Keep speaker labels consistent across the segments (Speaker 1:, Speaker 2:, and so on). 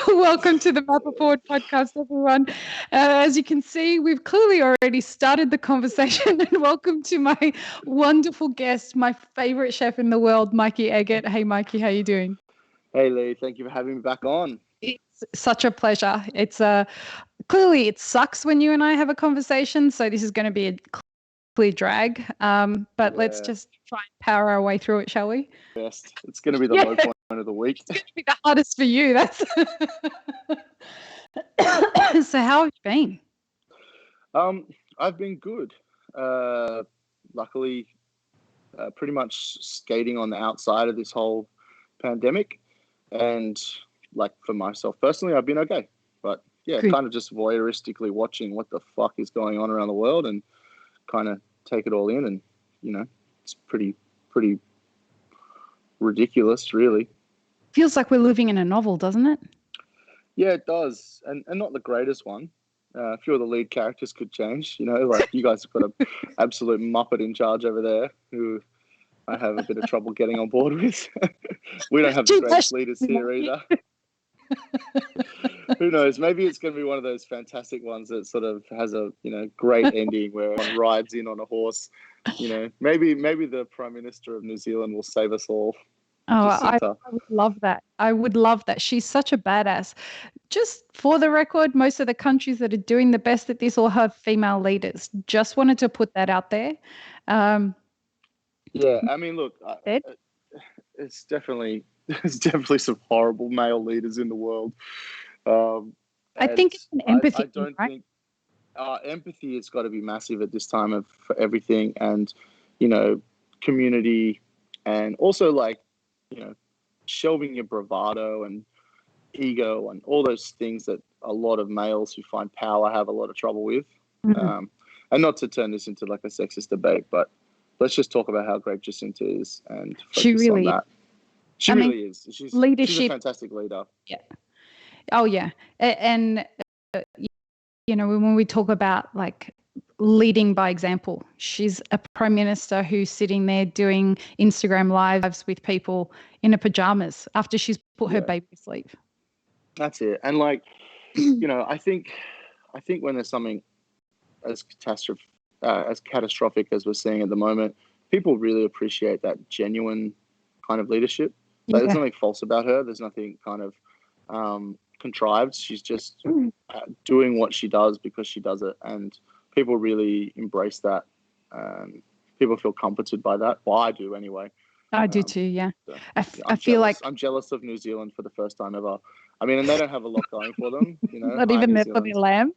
Speaker 1: Welcome to the Map Forward podcast, everyone. As you can see, we've clearly already started the conversation. And welcome to my wonderful guest, my favorite chef in the world, Mikey Eggert. Hey, Mikey, how you doing?
Speaker 2: Hey Lee, thank you for having me back on.
Speaker 1: It's such a pleasure. It's clearly it sucks when you and I have a conversation, so this is going to be a clear drag. But let's just try and power our way through it, shall we?
Speaker 2: Best. It's going to be the low point of the week.
Speaker 1: It's going to be the hardest for you. That's so. How have you been?
Speaker 2: I've been good. Luckily, pretty much skating on the outside of this whole pandemic, and like for myself personally, I've been okay. But yeah,
Speaker 1: Good.
Speaker 2: kind of just voyeuristically watching what the fuck is going on around the world and kind of take it all in, and it's pretty ridiculous, really.
Speaker 1: Feels like we're living in a novel, doesn't it?
Speaker 2: Yeah, it does, and not the greatest one. A few of the lead characters could change. Like you guys have got an absolute muppet in charge over there who I have a bit of trouble getting on board with. We don't have the greatest leaders here either. Who knows? Maybe it's going to be one of those fantastic ones that sort of has a great ending where one rides in on a horse. Maybe the Prime Minister of New Zealand will save us all.
Speaker 1: Oh, I would love that. I would love that. She's such a badass. Just for the record, most of the countries that are doing the best at this all have female leaders. Just wanted to put that out there.
Speaker 2: Yeah, I mean, look, it's definitely some horrible male leaders in the world.
Speaker 1: I think it's an empathy.
Speaker 2: I don't think empathy has got to be massive at this time for everything, and community, and also shelving your bravado and ego and all those things that a lot of males who find power have a lot of trouble with.
Speaker 1: Mm-hmm.
Speaker 2: And not to turn this into like a sexist debate, but let's just talk about how great Jacinta is and focus
Speaker 1: she really
Speaker 2: on that. She really is. She's a fantastic leader.
Speaker 1: Yeah. Oh, yeah. And, when we talk about like leading by example, she's a prime minister who's sitting there doing Instagram lives with people in her pajamas after she's put her baby to sleep.
Speaker 2: That's it. And I think when there's something as catastrophic as we're seeing at the moment, people really appreciate that genuine kind of leadership. There's nothing false about her. There's nothing kind of contrived. She's just doing what she does because she does it, and people really embrace that. People feel comforted by that. Well, I do anyway.
Speaker 1: I do too, yeah.
Speaker 2: So,
Speaker 1: I feel like
Speaker 2: I'm jealous of New Zealand for the first time ever. I mean, and they don't have a lot going for them,
Speaker 1: Not even for their lamb.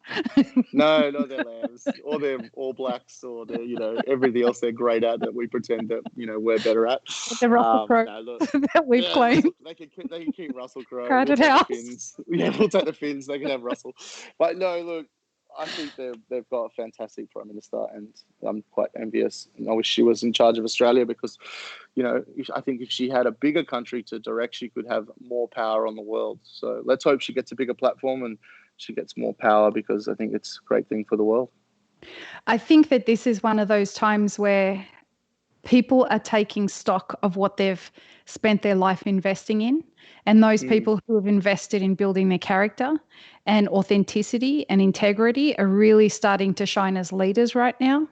Speaker 2: No, not their lambs, or their All Blacks, or their everything else they're great at that we pretend that we're better at.
Speaker 1: The Russell Crowe that we've claimed.
Speaker 2: They can keep Russell Crowe.
Speaker 1: Crowded House.
Speaker 2: We'll take the Finns. They can have Russell. But no, look, I think they've got a fantastic Prime Minister, and I'm quite envious. And I wish she was in charge of Australia because, I think if she had a bigger country to direct, she could have more power on the world. So let's hope she gets a bigger platform and she gets more power, because I think it's a great thing for the world.
Speaker 1: I think that this is one of those times where people are taking stock of what they've spent their life investing in, and those people who have invested in building their character and authenticity and integrity are really starting to shine as leaders right now.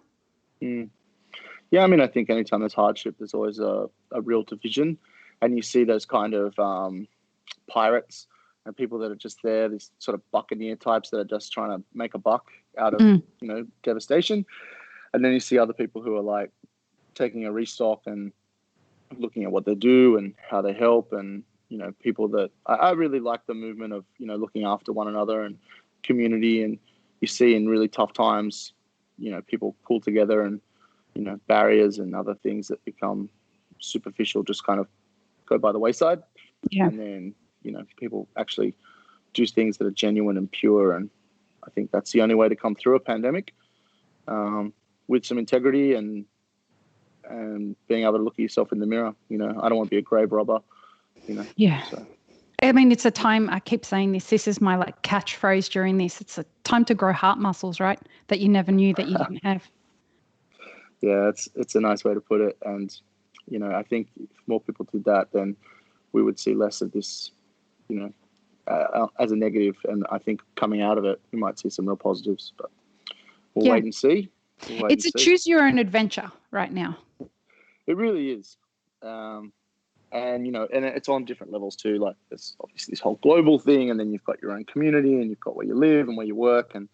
Speaker 2: Yeah, I mean, I think anytime there's hardship, there's always a real division, and you see those kind of pirates and people that are just there, these sort of buccaneer types that are just trying to make a buck out of devastation, and then you see other people who are like taking a restock and looking at what they do and how they help, and people that I really like the movement of looking after one another and community. And you see in really tough times, people pull together, and barriers and other things that become superficial just kind of go by the wayside. And then people actually do things that are genuine and pure, and I think that's the only way to come through a pandemic, with some integrity and being able to look at yourself in the mirror. I don't want to be a grave robber. So.
Speaker 1: I mean, it's a time, I keep saying this is my like catchphrase during this. It's a time to grow heart muscles, right? That you never knew that you didn't have.
Speaker 2: Yeah, it's a nice way to put it. And, I think if more people did that, then we would see less of this, as a negative. And I think coming out of it, we might see some real positives. But we'll wait and see.
Speaker 1: It's a choose your own adventure right now.
Speaker 2: It really is. And, and it's on different levels too. Like there's obviously this whole global thing, and then you've got your own community, and you've got where you live and where you work. And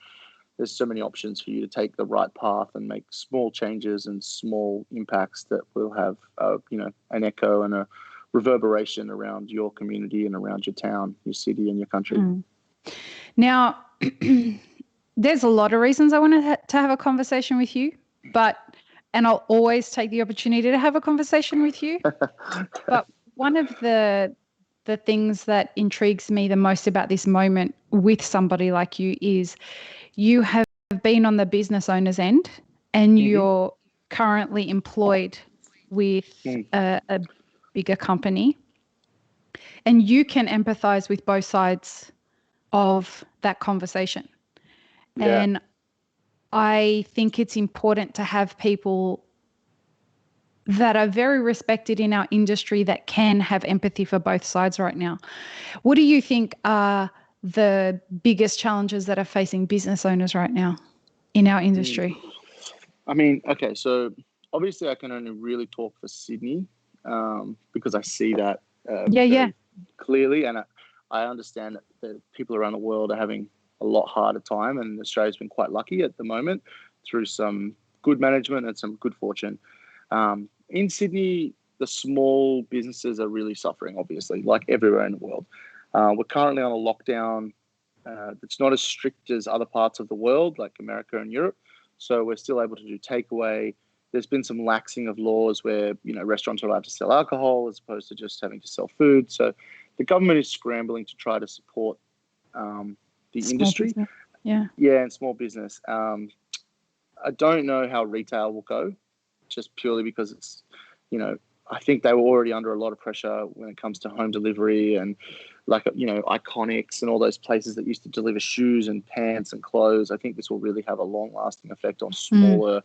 Speaker 2: there's so many options for you to take the right path and make small changes and small impacts that will have, an echo and a reverberation around your community and around your town, your city, and your country.
Speaker 1: Now, there's a lot of reasons I want to have a conversation with you, and I'll always take the opportunity to have a conversation with you. But one of the things that intrigues me the most about this moment with somebody like you is you have been on the business owner's end, and you're currently employed with a bigger company, and you can empathize with both sides of that conversation. Yeah. And I think it's important to have people that are very respected in our industry that can have empathy for both sides right now. What do you think are the biggest challenges that are facing business owners right now in our industry?
Speaker 2: I mean, okay, so obviously I can only really talk for Sydney because I see that clearly, and I understand that the people around the world are having a lot harder time, and Australia's been quite lucky at the moment through some good management and some good fortune. In Sydney, the small businesses are really suffering, obviously, like everywhere in the world. We're currently on a lockdown that's not as strict as other parts of the world, like America and Europe. So we're still able to do takeaway. There's been some laxing of laws where, restaurants are allowed to sell alcohol as opposed to just having to sell food. So the government is scrambling to try to support the small industry.
Speaker 1: Business. Yeah,
Speaker 2: and small business. I don't know how retail will go, just purely because it's, I think they were already under a lot of pressure when it comes to home delivery and Iconics and all those places that used to deliver shoes and pants and clothes. I think this will really have a long lasting effect on smaller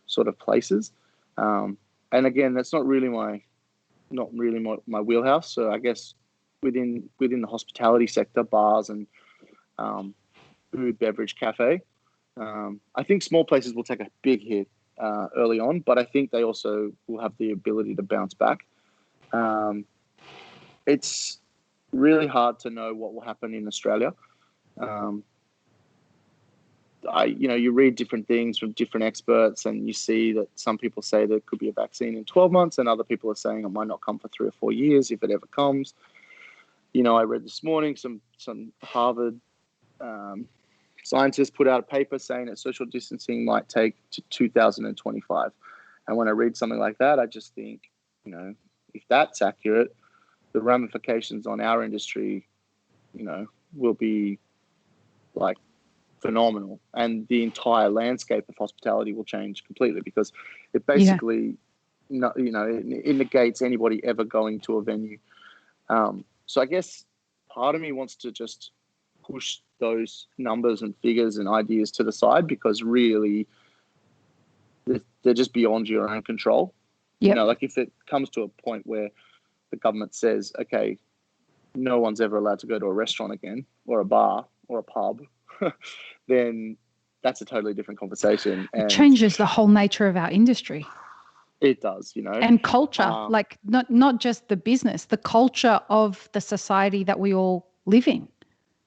Speaker 2: sort of places. And again, that's not really my wheelhouse. So I guess within the hospitality sector, bars and food, beverage, cafe, I think small places will take a big hit early on, but I think they also will have the ability to bounce back. It's really hard to know what will happen in Australia. You read different things from different experts, and you see that some people say there could be a vaccine in 12 months, and other people are saying it might not come for 3 or 4 years if it ever comes. I read this morning some Harvard scientists put out a paper saying that social distancing might take to 2025. And when I read something like that, I just think, if that's accurate, the ramifications on our industry, will be like phenomenal. And the entire landscape of hospitality will change completely because it basically, it negates anybody ever going to a venue. So I guess part of me wants to just push those numbers and figures and ideas to the side because really they're just beyond your own control.
Speaker 1: Yep.
Speaker 2: Like if it comes to a point where the government says, okay, no one's ever allowed to go to a restaurant again or a bar or a pub, then that's a totally different conversation. And
Speaker 1: it changes the whole nature of our industry.
Speaker 2: It does,
Speaker 1: And culture, like not just the business, the culture of the society that we all live in.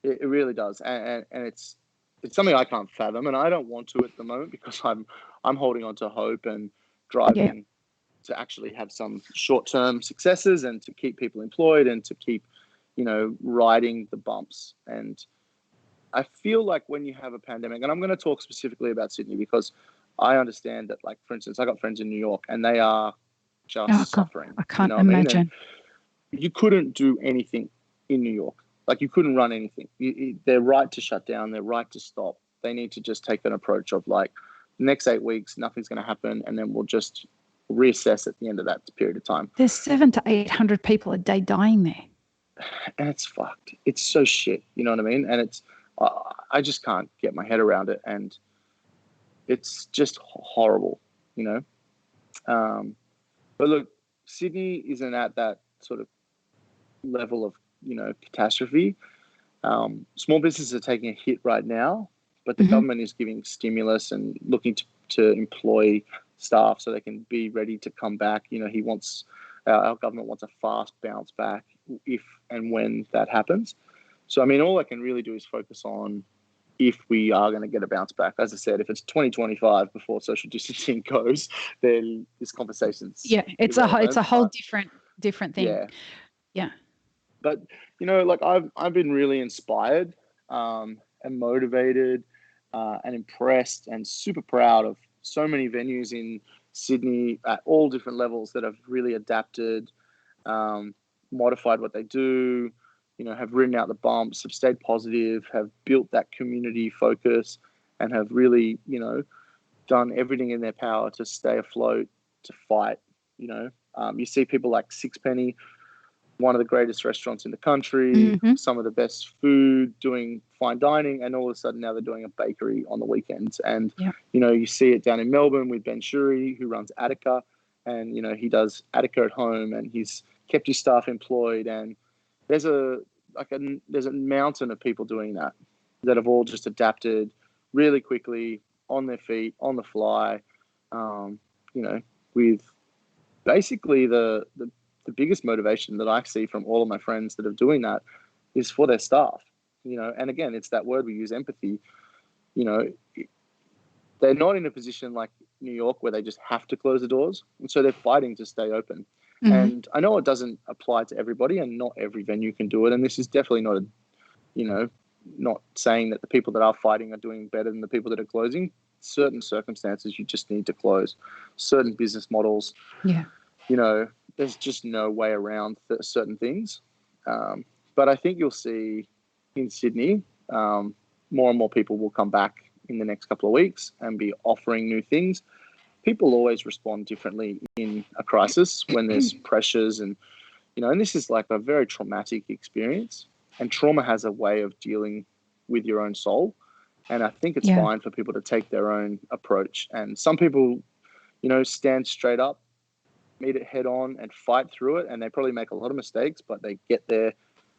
Speaker 2: It really does, and it's something I can't fathom, and I don't want to at the moment because I'm holding on to hope and driving to actually have some short-term successes and to keep people employed and to keep, riding the bumps. And I feel like when you have a pandemic, and I'm going to talk specifically about Sydney because I understand that, like, for instance, I got friends in New York and they are just suffering.
Speaker 1: I can't imagine.
Speaker 2: You couldn't do anything in New York. Like you couldn't run anything. They're right to shut down. They're right to stop. They need to just take an approach of like the next 8 weeks, nothing's going to happen. And then we'll just reassess at the end of that period of time.
Speaker 1: There's 700 to 800 people a day dying there.
Speaker 2: And it's fucked. It's so shit. You know what I mean? And I just can't get my head around it. And it's just horrible, But look, Sydney isn't at that sort of level of, catastrophe. Small businesses are taking a hit right now, but the government is giving stimulus and looking to employ staff so they can be ready to come back. You know, our government wants a fast bounce back if and when that happens. So, I mean, all I can really do is focus on if we are going to get a bounce back. As I said, if it's 2025 before social distancing goes, then this conversation's
Speaker 1: it's a whole different thing. Yeah.
Speaker 2: But you know, like I've been really inspired and motivated and impressed and super proud of so many venues in Sydney at all different levels that have really adapted, modified what they do, you know, have ridden out the bumps, have stayed positive, have built that community focus, and have really, you know, done everything in their power to stay afloat, to fight. You know, you see people like Sixpenny, one of the greatest restaurants in the country, some of the best food, doing fine dining, and all of a sudden now they're doing a bakery on the weekends. And, you know, you see it down in Melbourne with Ben Shuri, who runs Attica, and, you know, he does Attica at home, and he's kept his staff employed. And there's a mountain of people doing that have all just adapted really quickly, on their feet, on the fly, you know, with basically the biggest motivation that I see from all of my friends that are doing that is for their staff, you know. And again, it's that word we use, empathy. You know, they're not in a position like New York where they just have to close the doors, and so they're fighting to stay open. And I know it doesn't apply to everybody, and not every venue can do it. And this is definitely not not saying that the people that are fighting are doing better than the people that are closing. Certain circumstances, you just need to close. Certain business models, you know, there's just no way around certain things. But I think you'll see in Sydney, more and more people will come back in the next couple of weeks and be offering new things. People always respond differently in a crisis when there's pressures, and, you know, and this is like a very traumatic experience, and trauma has a way of dealing with your own soul. And I think it's fine for people to take their own approach. And some people, you know, stand straight up, meet it head on and fight through it. And they probably make a lot of mistakes, but they get there,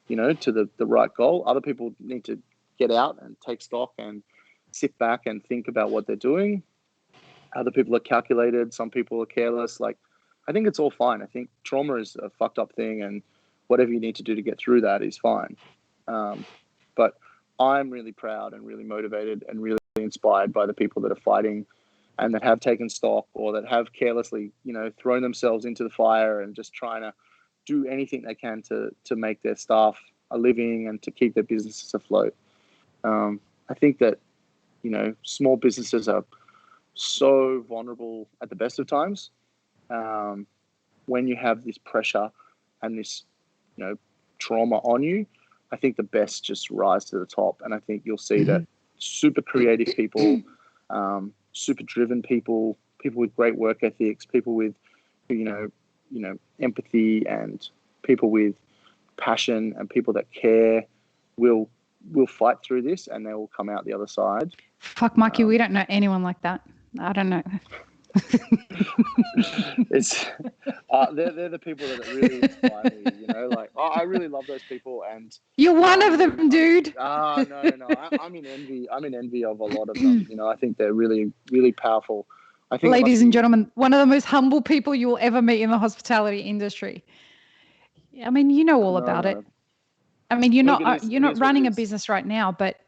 Speaker 2: you know, to the right goal. Other people need to get out and take stock and sit back and think about what they're doing. Other people are calculated. Some people are careless. Like, I think it's all fine. I think trauma is a fucked up thing, and whatever you need to do to get through that is fine. But I'm really proud and really motivated and really inspired by the people that are fighting and that have taken stock, or that have carelessly, you know, thrown themselves into the fire and just trying to do anything they can to make their staff a living and to keep their businesses afloat. I think that, you know, small businesses are so vulnerable at the best of times. When you have this pressure and this, you know, trauma on you, I think the best just rise to the top. And I think you'll see that super creative people, super driven people with great work ethics, people with, you know, empathy, and people with passion, and people that care will fight through this, and they will come out the other side.
Speaker 1: Fuck, Mikey, we don't know anyone like that. I don't know.
Speaker 2: It's they're the people that really inspire me, you know. Like, I really love those people, and
Speaker 1: you're one of them, dude.
Speaker 2: No. I'm in envy of a lot of them. You know, I think they're really, really powerful. I think,
Speaker 1: ladies and gentlemen, one of the most humble people you will ever meet in the hospitality industry. I mean, you know all about it. I mean, you're not running a business right now, but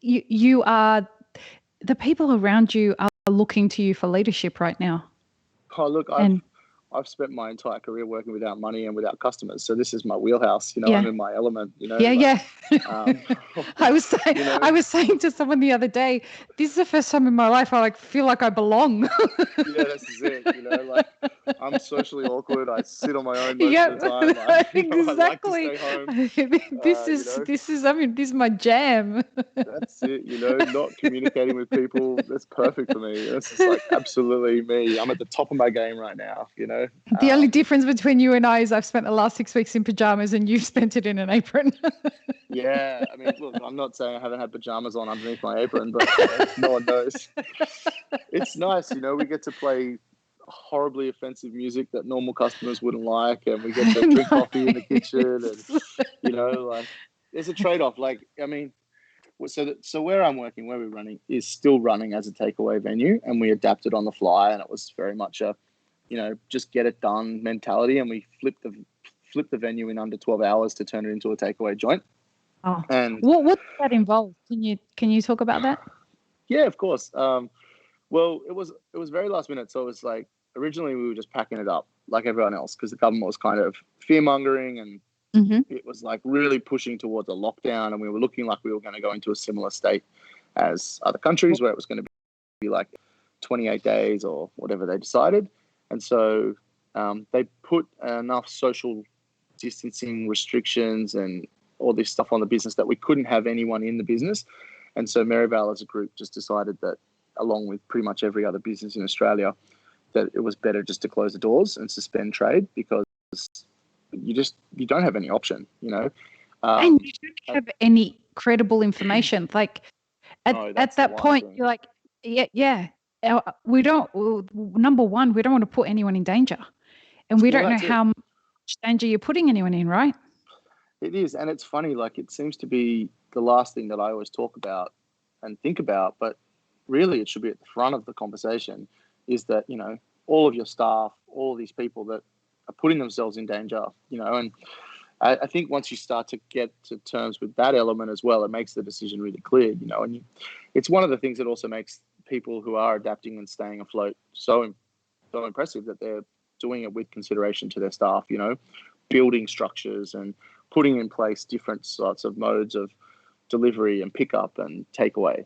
Speaker 1: you are. The people around you are looking to you for leadership right now.
Speaker 2: Oh, look, I've spent my entire career working without money and without customers, so this is my wheelhouse. You know, I'm in my element. You know.
Speaker 1: I was saying, you know, I was saying to someone the other day, this is the first time in my life I feel like I belong.
Speaker 2: Yeah, this is it. You know, like, I'm socially awkward. I sit on my own most of the time.
Speaker 1: Exactly.
Speaker 2: I like to stay home.
Speaker 1: This is my jam.
Speaker 2: That's it. You know, not communicating with people. That's perfect for me. That's just like absolutely me. I'm at the top of my game right now. You know.
Speaker 1: The only difference between you and I is I've spent the last 6 weeks in pajamas and you've spent it in an apron.
Speaker 2: Yeah, I mean, look, I'm not saying I haven't had pajamas on underneath my apron, but no one knows. It's nice, you know, we get to play horribly offensive music that normal customers wouldn't like, and we get to drink coffee in the kitchen, and, you know, like, there's a trade-off. Like, I mean, so where I'm working, where we're running, is still running as a takeaway venue, and we adapted on the fly, and it was very much a, just get it done mentality, and we flipped the venue in under 12 hours to turn it into a takeaway joint.
Speaker 1: Oh,
Speaker 2: and
Speaker 1: what does that involve? Can you talk about that?
Speaker 2: Yeah, of course. Well, it was very last minute, so it was like originally we were just packing it up like everyone else because the government was kind of fear mongering and it was like really pushing towards a lockdown, and we were looking like we were going to go into a similar state as other countries where it was going to be like 28 days or whatever they decided. And so they put enough social distancing restrictions and all this stuff on the business that we couldn't have anyone in the business. And so Maryvale as a group just decided that, along with pretty much every other business in Australia, that it was better just to close the doors and suspend trade because you don't have any option,
Speaker 1: And you don't have any credible information. Like at that point, you're like, yeah. We don't. Number one, we don't want to put anyone in danger, and we don't know how much danger you're putting anyone in, right?
Speaker 2: It is, and it's funny. Like, it seems to be the last thing that I always talk about and think about, but really, it should be at the front of the conversation. Is that all of your staff, all of these people that are putting themselves in danger, and I think once you start to get to terms with that element as well, it makes the decision really clear, and it's one of the things that also makes people who are adapting and staying afloat so impressive, that they're doing it with consideration to their staff, building structures and putting in place different sorts of modes of delivery and pickup and takeaway.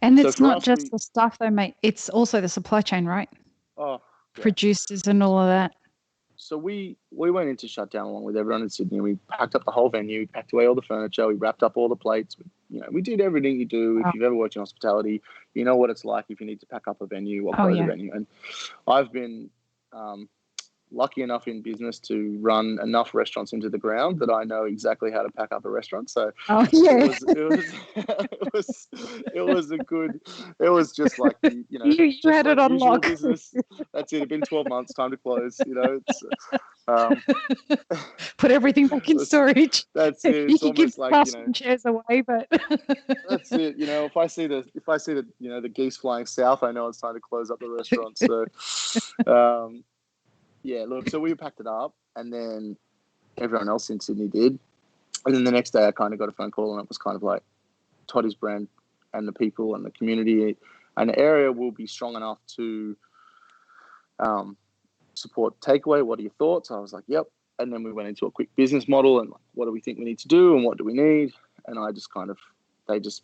Speaker 1: And it's not just the stuff they make, it's also the supply chain, right?
Speaker 2: Oh, yeah.
Speaker 1: Producers and all of that.
Speaker 2: So we went into shutdown along with everyone in Sydney. We packed up the whole venue, we packed away all the furniture, we wrapped up all the plates. We did everything you do. If you've ever worked in hospitality, you know what it's like if you need to pack up a venue or close a venue. And I've been lucky enough in business to run enough restaurants into the ground that I know exactly how to pack up a restaurant. So it was just like,
Speaker 1: you had it on lock.
Speaker 2: Business. That's it. It's been 12 months, time to close, it's,
Speaker 1: put everything back in storage.
Speaker 2: That's it.
Speaker 1: It's you can give like, chairs away, but
Speaker 2: that's it. If I see the the geese flying south, I know it's time to close up the restaurant. So yeah, look, so we packed it up, and then everyone else in Sydney did. And then the next day I kind of got a phone call, and it was kind of like, Toddy's brand and the people and the community and the area will be strong enough to support takeaway. What are your thoughts? I was like, yep. And then we went into a quick business model and like, what do we think we need to do and what do we need? And they just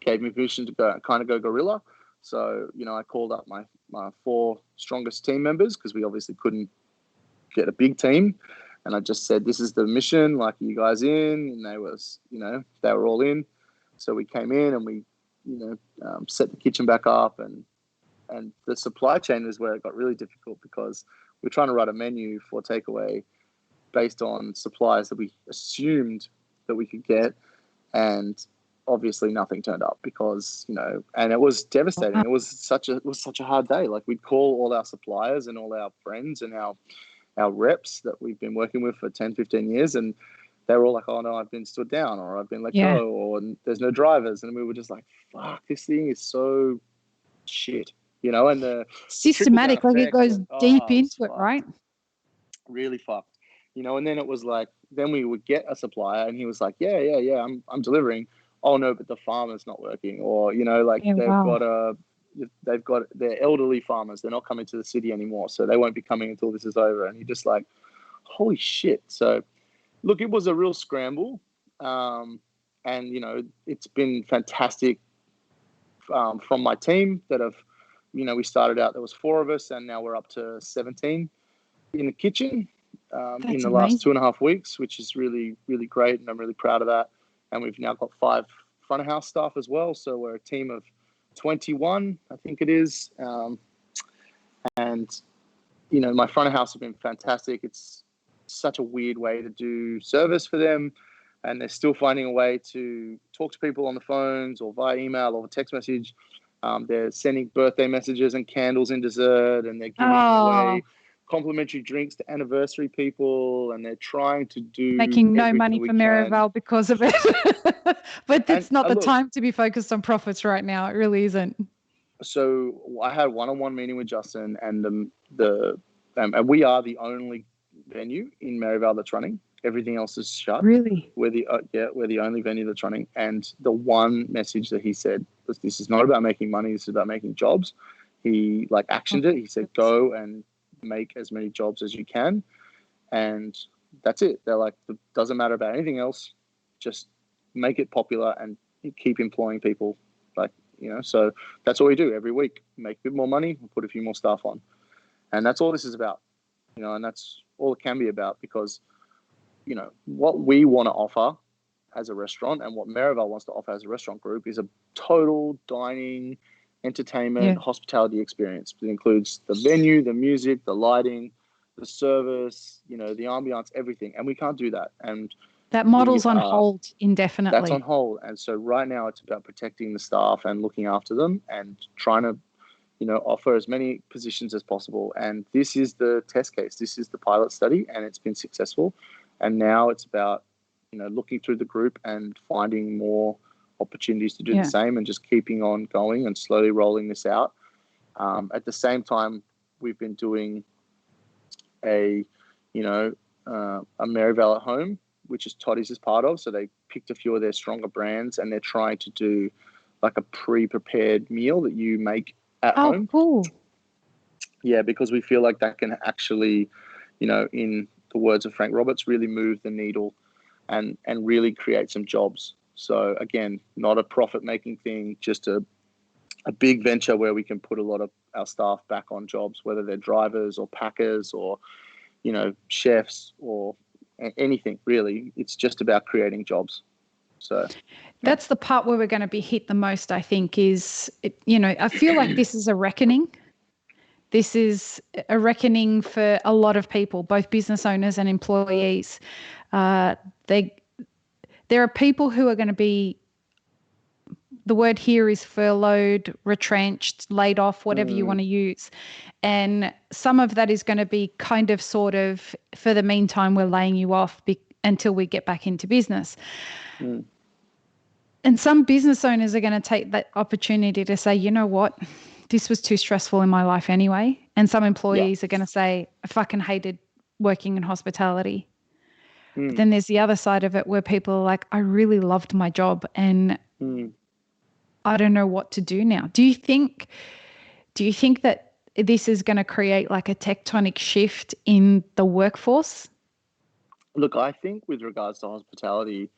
Speaker 2: gave me permission to go guerrilla. So, I called up my 4 strongest team members because we obviously couldn't get a big team. And I just said, this is the mission, like, are you guys in? And they were all in. So we came in and we, set the kitchen back up, and the supply chain is where it got really difficult because we're trying to write a menu for takeaway based on supplies that we assumed that we could get. And obviously nothing turned up because, and it was devastating. It was such a hard day. Like, we'd call all our suppliers and all our friends and our reps that we've been working with for 10, 15 years. And they were all like, oh no, I've been stood down, or I've been let go, or there's no drivers. And we were just like, fuck, this thing is so shit, and the
Speaker 1: systematic, like it goes deep into it, right?
Speaker 2: Really fucked, and then it was like, then we would get a supplier and he was like, yeah, I'm delivering. Oh no, but the farmer's not working, or they've got their elderly farmers, they're not coming to the city anymore, so they won't be coming until this is over. And you're just like, holy shit. So look, it was a real scramble, and it's been fantastic from my team that have, we started out, there was 4 of us, and now we're up to 17 in the kitchen in the last 2.5 weeks, which is really, really great, and I'm really proud of that. And we've now got 5 front of house staff as well, so we're a team of 21, I think it is. And my front of house have been fantastic. It's such a weird way to do service for them, and they're still finding a way to talk to people on the phones or via email or text message. They're sending birthday messages and candles in dessert, and they're giving away complimentary drinks to anniversary people, and they're trying to do
Speaker 1: Making no
Speaker 2: everything
Speaker 1: money
Speaker 2: we
Speaker 1: for
Speaker 2: can.
Speaker 1: Maryvale because of it. But it's not the
Speaker 2: look,
Speaker 1: time to be focused on profits right now. It really isn't.
Speaker 2: So I had one-on-one meeting with Justin, and and we are the only venue in Maryvale that's running. Everything else is shut.
Speaker 1: Really?
Speaker 2: We're the only venue that's running. And the one message that he said was, "This is not about making money. This is about making jobs." He actioned it. He said, "Go and make as many jobs as you can," and that's it. They're like, "It doesn't matter about anything else. Just make it popular and keep employing people." So that's all we do every week. Make a bit more money, we'll put a few more staff on. And that's all this is about, and that's all it can be about, because, what we want to offer as a restaurant and what Maryvale wants to offer as a restaurant group is a total dining, entertainment, hospitality experience. It includes the venue, the music, the lighting, the service, the ambiance, everything. And we can't do that. And
Speaker 1: that model's on hold indefinitely.
Speaker 2: That's on hold. And so right now it's about protecting the staff and looking after them and trying to, offer as many positions as possible. And this is the test case. This is the pilot study, and it's been successful. And now it's about, looking through the group and finding more opportunities to do the same, and just keeping on going and slowly rolling this out. At the same time, we've been doing a Maryvale at home, which is Toddy's is part of. So they picked a few of their stronger brands, and they're trying to do a pre-prepared meal that you make at home.
Speaker 1: Oh, cool.
Speaker 2: Yeah, because we feel like that can actually, in the words of Frank Roberts, really move the needle and really create some jobs. So again, not a profit-making thing, just a big venture where we can put a lot of our staff back on jobs, whether they're drivers or packers or, chefs or anything really. It's just about creating jobs. So
Speaker 1: that's the part where we're going to be hit the most, I think, is, I feel like this is a reckoning. This is a reckoning for a lot of people, both business owners and employees. There are people who are going to be, the word here is furloughed, retrenched, laid off, whatever you want to use. And some of that is going to be kind of sort of, for the meantime, we're laying you off until we get back into business. And some business owners are going to take that opportunity to say, you know what, this was too stressful in my life anyway. And some employees are going to say, I fucking hated working in hospitality. But then there's the other side of it where people are like, I really loved my job and I don't know what to do now. Do you think that this is going to create a tectonic shift in the workforce?
Speaker 2: Look, I think with regards to hospitality,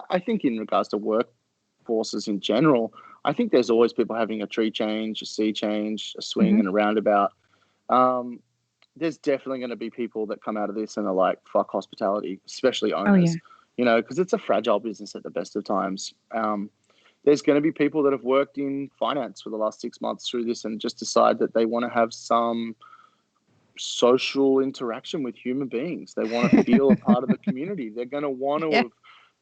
Speaker 2: I think in regards to workforces in general, I think there's always people having a tree change, a sea change, a swing and a roundabout. There's definitely going to be people that come out of this and are like, fuck hospitality, especially owners, because it's a fragile business at the best of times. There's going to be people that have worked in finance for the last 6 months through this and just decide that they want to have some social interaction with human beings. They want to feel a part of the community. They're going to want to have,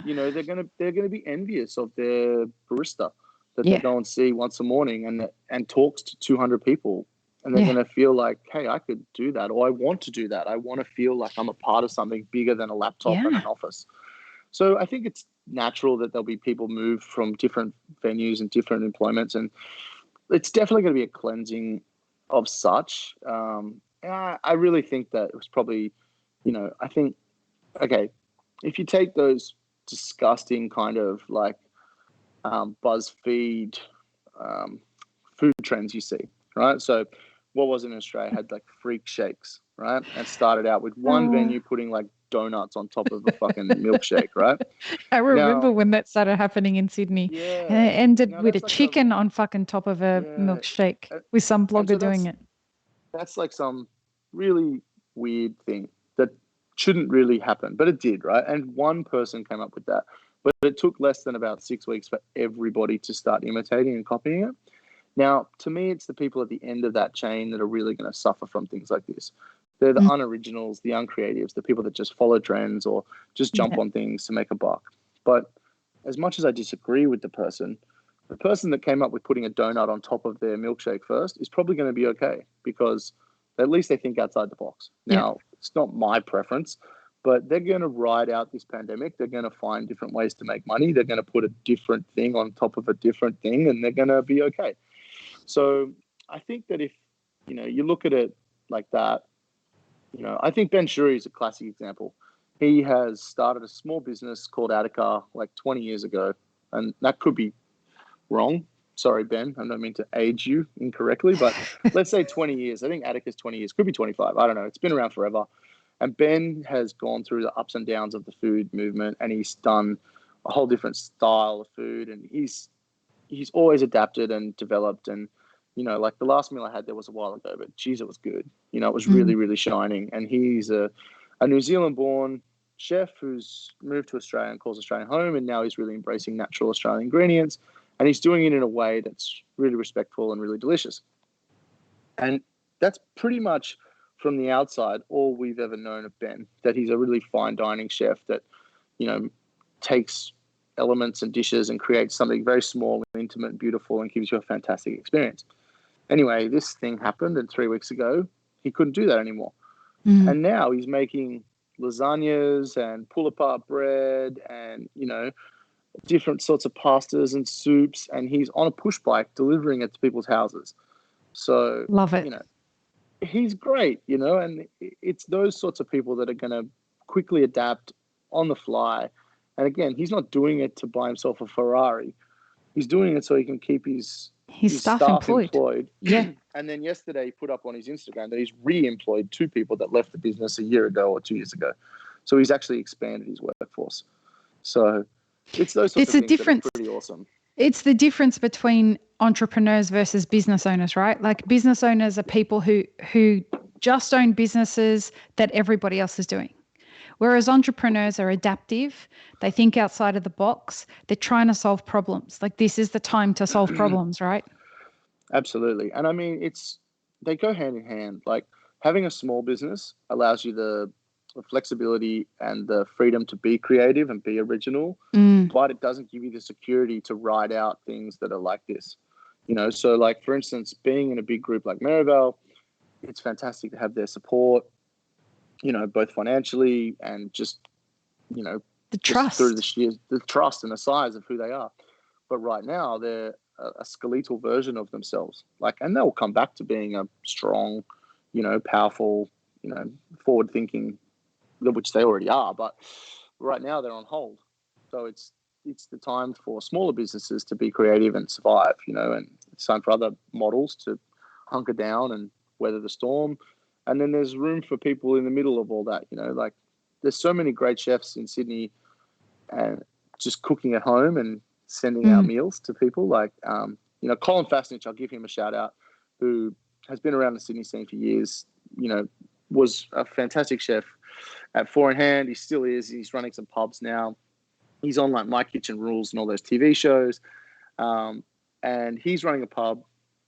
Speaker 2: they're going to be envious of their barista that they go and see once a morning and talks to 200 people. And they're going to feel like, hey, I could do that, or I want to do that. I want to feel like I'm a part of something bigger than a laptop and an office. So I think it's natural that there'll be people move from different venues and different employments, and it's definitely going to be a cleansing of such. I really think that it was probably, I think, okay, if you take those disgusting kind of BuzzFeed food trends you see, right? So what was in Australia had freak shakes, right? And started out with one venue putting donuts on top of a fucking milkshake, right?
Speaker 1: I remember when that started happening in Sydney.
Speaker 2: Yeah.
Speaker 1: And it ended with a chicken on fucking top of a milkshake with some blogger doing it.
Speaker 2: That's some really weird thing that shouldn't really happen, but it did, right? And one person came up with that. But it took less than about 6 weeks for everybody to start imitating and copying it. Now, to me, it's the people at the end of that chain that are really going to suffer from things like this. They're the unoriginals, the uncreatives, the people that just follow trends or just jump on things to make a buck. But as much as I disagree with the person that came up with putting a donut on top of their milkshake first is probably going to be okay, because At least they think outside the box. Now, It's not my preference, but they're going to ride out this pandemic. They're going to find different ways to make money. They're going to put a different thing on top of a different thing, and they're going to be okay. So I think that if, you look at it like that, I think Ben Shuri is a classic example. He has started a small business called Attica like 20 years ago, and that could be wrong. Sorry, Ben, I don't mean to age you incorrectly, but let's say 20 years. I think Attica's 20 years, could be 25. I don't know. It's been around forever. And Ben has gone through the ups and downs of the food movement, and he's done a whole different style of food, and he's always adapted and developed. And, like the last meal I had there was a while ago, but geez, it was good. It was really, really shining. And he's a New Zealand-born chef who's moved to Australia and calls Australia home, and now he's really embracing natural Australian ingredients. And he's doing it in a way that's really respectful and really delicious. And that's pretty much, from the outside, all we've ever known of Ben, that he's a really fine dining chef that, takes elements and dishes and creates something very small and intimate and beautiful and gives you a fantastic experience. Anyway, this thing happened, and 3 weeks ago, he couldn't do that anymore. And now he's making lasagnas and pull-apart bread and, different sorts of pastas and soups, and he's on a push bike delivering it to people's houses. So
Speaker 1: love it.
Speaker 2: He's great, and it's those sorts of people that are going to quickly adapt on the fly. And again, he's not doing it to buy himself a Ferrari. He's doing it so he can keep his staff employed.
Speaker 1: Yeah.
Speaker 2: And then yesterday he put up on his Instagram that he's re-employed 2 people that left the business a year ago or 2 years ago. So he's actually expanded his workforce. So it's those sorts of things that are pretty awesome.
Speaker 1: It's the difference between entrepreneurs versus business owners, right? Like business owners are people who just own businesses that everybody else is doing. Whereas entrepreneurs are adaptive. They think outside of the box. They're trying to solve problems. Like this is the time to solve problems, right?
Speaker 2: Absolutely. And I mean, they go hand in hand. Like having a small business allows you the flexibility and the freedom to be creative and be original, but it doesn't give you the security to ride out things that are like this. So like, for instance, being in a big group like Maryvale, it's fantastic to have their support, both financially and just,
Speaker 1: the trust
Speaker 2: through the trust and the size of who they are. But right now they're a skeletal version of themselves, and they'll come back to being a strong, powerful, forward thinking, which they already are, but right now they're on hold. So it's the time for smaller businesses to be creative and survive, and it's time for other models to hunker down and weather the storm. And then there's room for people in the middle of all that, like there's so many great chefs in Sydney and just cooking at home and sending out meals to people. Like, Colin Fastnich, I'll give him a shout out, who has been around the Sydney scene for years, was a fantastic chef at Four in Hand. He still is. He's running some pubs now. He's on like My Kitchen Rules and all those TV shows. And he's running a pub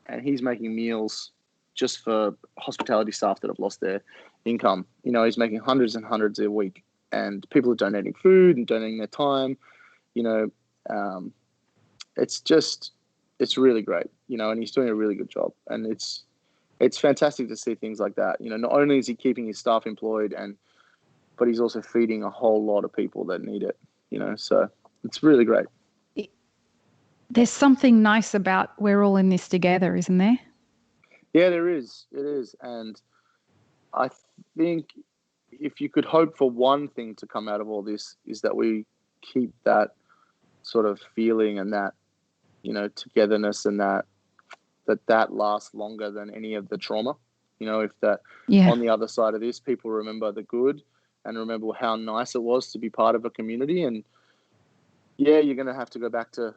Speaker 2: and he's making meals just for hospitality staff that have lost their income. He's making hundreds and hundreds a week, and people are donating food and donating their time. It's really great, and he's doing a really good job. And it's fantastic to see things like that. Not only is he keeping his staff employed, but he's also feeding a whole lot of people that need it, so it's really great.
Speaker 1: There's something nice about we're all in this together, isn't there?
Speaker 2: Yeah, there is. It is. And I think if you could hope for one thing to come out of all this is that we keep that sort of feeling and that, togetherness, and that lasts longer than any of the trauma. If that on the other side of this, people remember the good and remember how nice it was to be part of a community. And yeah, you're going to have to go back to,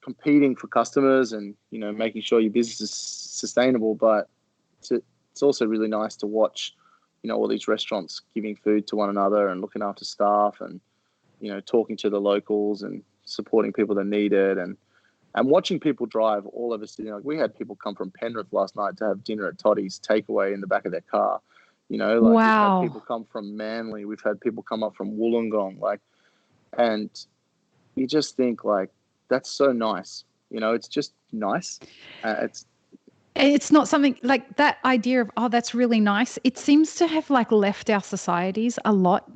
Speaker 2: competing for customers and, making sure your business is sustainable. But it's also really nice to watch, all these restaurants giving food to one another and looking after staff and, talking to the locals and supporting people that need it, and watching people drive all over Sydney. Like we had people come from Penrith last night to have dinner at Toddy's takeaway in the back of their car.
Speaker 1: Wow.
Speaker 2: We've had people come from Manly. We've had people come up from Wollongong. And you just think that's so nice. It's just nice.
Speaker 1: It's not something like that idea of, oh, that's really nice. It seems to have like left our societies a lot.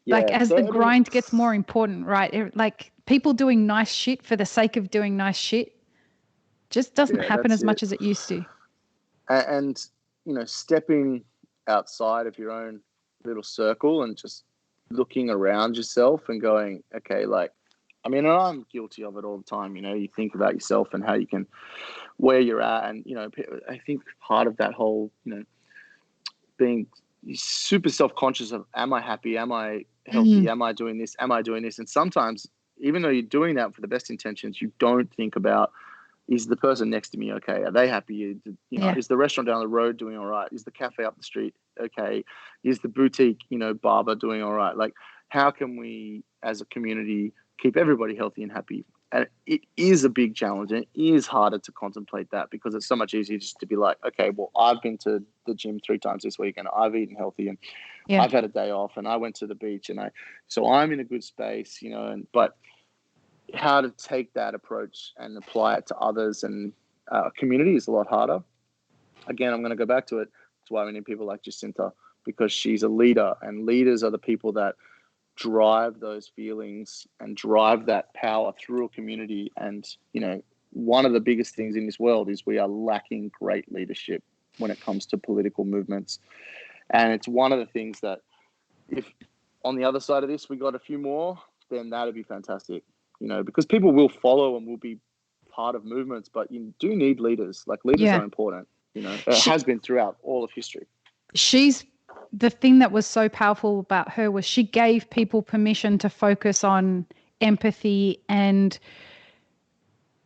Speaker 1: Like
Speaker 2: Yeah,
Speaker 1: as
Speaker 2: so
Speaker 1: the
Speaker 2: I mean,
Speaker 1: grind gets more important, right? Like people doing nice shit for the sake of doing nice shit just doesn't
Speaker 2: yeah,
Speaker 1: happen
Speaker 2: that's
Speaker 1: as
Speaker 2: it.
Speaker 1: much as it used to.
Speaker 2: And stepping outside of your own little circle and just looking around yourself and going, okay, like, I mean, and I'm guilty of it all the time. You think about yourself and how you can, where you're at, and I think part of that whole, being super self-conscious of, am I happy? Am I healthy?
Speaker 1: Mm,
Speaker 2: Am I doing this? Am I doing this? And sometimes, even though you're doing that for the best intentions, you don't think about, is the person next to me okay? Are they happy?
Speaker 1: yeah.
Speaker 2: Is the restaurant down the road doing all right? Is the cafe up the street okay? Is the boutique, barber doing all right? Like, how can we as a community keep everybody healthy and happy? And it is a big challenge, and it is harder to contemplate that because it's so much easier just to be like, okay, well, I've been to the gym 3 times this week and I've eaten healthy and
Speaker 1: Yeah.
Speaker 2: I've had a day off and I went to the beach so I'm in a good space, but how to take that approach and apply it to others and community is a lot harder. Again, I'm going to go back to it. That's why we need people like Jacinta, because she's a leader, and leaders are the people that drive those feelings and drive that power through a community. And, one of the biggest things in this world is we are lacking great leadership when it comes to political movements. And it's one of the things that, if on the other side of this we got a few more, then that'd be fantastic, because people will follow and will be part of movements, but you do need leaders. Like, leaders
Speaker 1: Yeah.
Speaker 2: are important. It
Speaker 1: She,
Speaker 2: has been throughout all of history.
Speaker 1: she's the thing that was so powerful about her was she gave people permission to focus on empathy and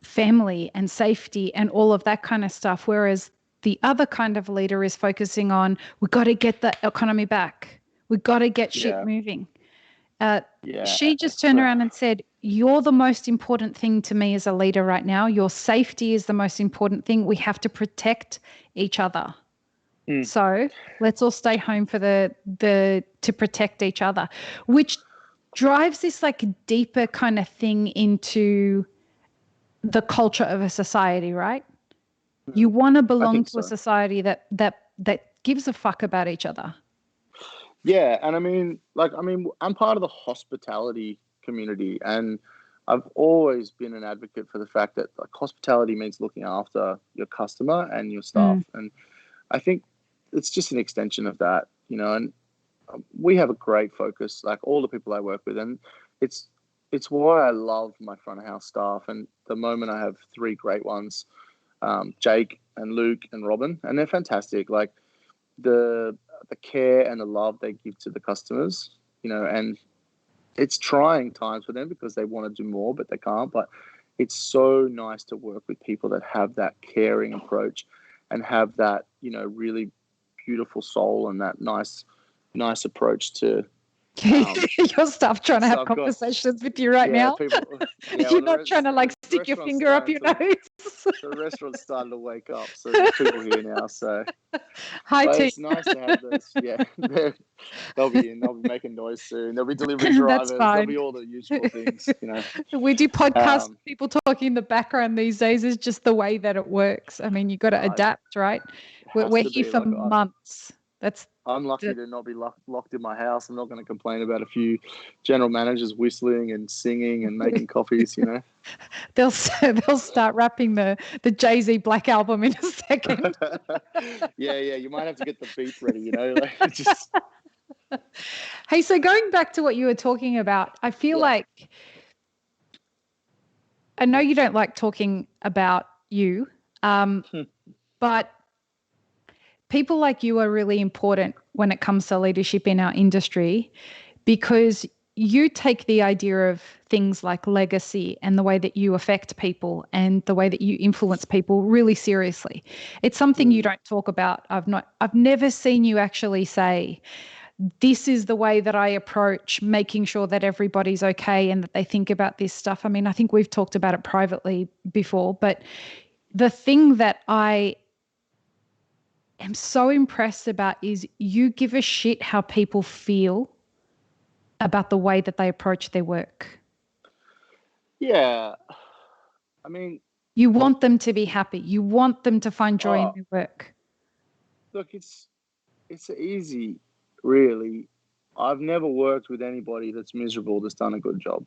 Speaker 1: family and safety and all of that kind of stuff. Whereas the other kind of leader is focusing on, we got to get the economy back. We got to get shit
Speaker 2: Yeah,
Speaker 1: moving.
Speaker 2: yeah.
Speaker 1: She just turned around and said, you're the most important thing to me as a leader right now. Your safety is the most important thing. We have to protect each other.
Speaker 2: Mm.
Speaker 1: So let's all stay home for to protect each other, which drives this like deeper kind of thing into the culture of a society, right? You want to
Speaker 2: I
Speaker 1: belong
Speaker 2: think
Speaker 1: to a
Speaker 2: so.
Speaker 1: society that gives a fuck about each other.
Speaker 2: Yeah, and I'm part of the hospitality community, and I've always been an advocate for the fact that, like, hospitality means looking after your customer and your staff,
Speaker 1: Mm,
Speaker 2: and I think it's just an extension of that, and we have a great focus, like all the people I work with, and it's why I love my front of house staff. And the moment I have 3 great ones, Jake and Luke and Robin, and they're fantastic. Like, the care and the love they give to the customers, and it's trying times for them because they want to do more but they can't. But it's so nice to work with people that have that caring approach and have that, really beautiful soul and that nice approach to.
Speaker 1: your staff trying to
Speaker 2: So
Speaker 1: have
Speaker 2: I've got,
Speaker 1: conversations with you right
Speaker 2: yeah,
Speaker 1: now.
Speaker 2: people, yeah.
Speaker 1: You're
Speaker 2: Well,
Speaker 1: not trying to like
Speaker 2: the
Speaker 1: stick your
Speaker 2: restaurant's
Speaker 1: finger up
Speaker 2: starting
Speaker 1: your
Speaker 2: to
Speaker 1: nose.
Speaker 2: the restaurant's starting to wake up, so there's people here now. So,
Speaker 1: Hi,
Speaker 2: but
Speaker 1: team.
Speaker 2: it's nice to have those. Yeah, they'll be in. They'll be making noise soon. There'll be delivery
Speaker 1: That's
Speaker 2: drivers. There'll
Speaker 1: fine.
Speaker 2: be all the usual things.
Speaker 1: We do podcasts.
Speaker 2: Um,
Speaker 1: People talking in the background these days is just the way that it works. I mean, you got to
Speaker 2: it
Speaker 1: adapt, right?
Speaker 2: has
Speaker 1: We're
Speaker 2: to
Speaker 1: here
Speaker 2: be
Speaker 1: for
Speaker 2: like,
Speaker 1: months. That's
Speaker 2: I'm lucky
Speaker 1: the,
Speaker 2: to not be locked in my house. I'm not going to complain about a few general managers whistling and singing and making coffees.
Speaker 1: they'll they'll start rapping the Jay-Z Black album in a second.
Speaker 2: Yeah. You might have to get the beat ready. Like, just.
Speaker 1: Hey, so going back to what you were talking about, I feel
Speaker 2: Yeah.
Speaker 1: like I know you don't like talking about you, but people like you are really important when it comes to leadership in our industry because you take the idea of things like legacy and the way that you affect people and the way that you influence people really seriously. It's something you don't talk about. I've never seen you actually say, this is the way that I approach making sure that everybody's okay and that they think about this stuff. I mean, I think we've talked about it privately before, but the thing that I am so impressed about is you give a shit how people feel about the way that they approach their work.
Speaker 2: Yeah. I mean,
Speaker 1: You want them to be happy. You want them to find joy in their work.
Speaker 2: Look, it's easy, really. I've never worked with anybody that's miserable that's done a good job,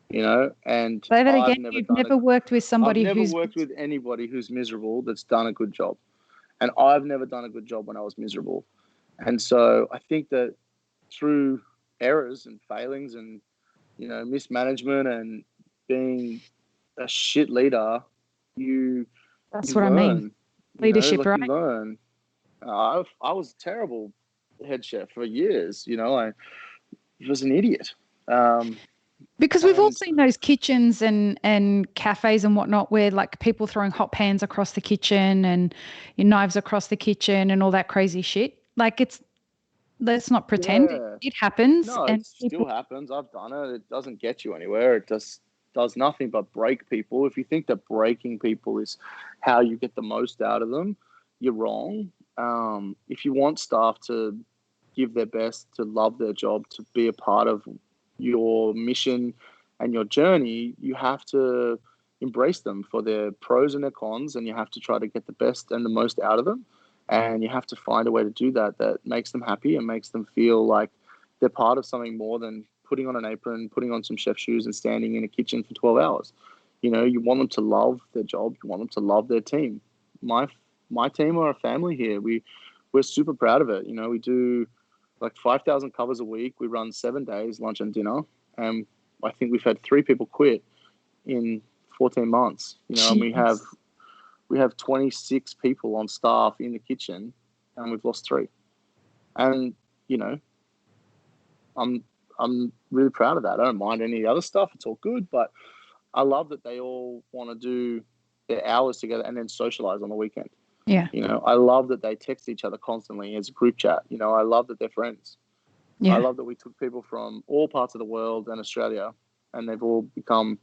Speaker 2: and
Speaker 1: Say that again. You've never worked with somebody
Speaker 2: I've never worked with anybody who's miserable that's done a good job. And I've never done a good job when I was miserable. And so I think that through errors and failings and, mismanagement and being a shit leader,
Speaker 1: that's what I mean. Leadership, right?
Speaker 2: You learn. I was a terrible head chef for years. I was an idiot.
Speaker 1: Because we've all seen those kitchens and cafes and whatnot where like people throwing hot pans across the kitchen and knives across the kitchen and all that crazy shit. Like let's not pretend it happens.
Speaker 2: No, it still happens. I've done it. It doesn't get you anywhere. It just does nothing but break people. If you think that breaking people is how you get the most out of them, you're wrong. If you want staff to give their best, to love their job, to be a part of your mission and your journey, you have to embrace them for their pros and their cons, and you have to try to get the best and the most out of them. And you have to find a way to do that makes them happy and makes them feel like they're part of something more than putting on an apron, putting on some chef shoes and standing in a kitchen for 12 hours. You want them to love their job. You want them to love their team. My team are a family here. We're super proud of it. We do like 5,000 covers a week. We run 7 days, lunch and dinner. And I think we've had 3 people quit in 14 months. And we have 26 people on staff in the kitchen, and we've lost 3. And I'm really proud of that. I don't mind any of the other stuff. It's all good, but I love that they all want to do their hours together and then socialize on the weekend.
Speaker 1: Yeah.
Speaker 2: I love that they text each other constantly as a group chat. I love that they're friends. Yeah. I love that we took people from all parts of the world and Australia, and they've all become,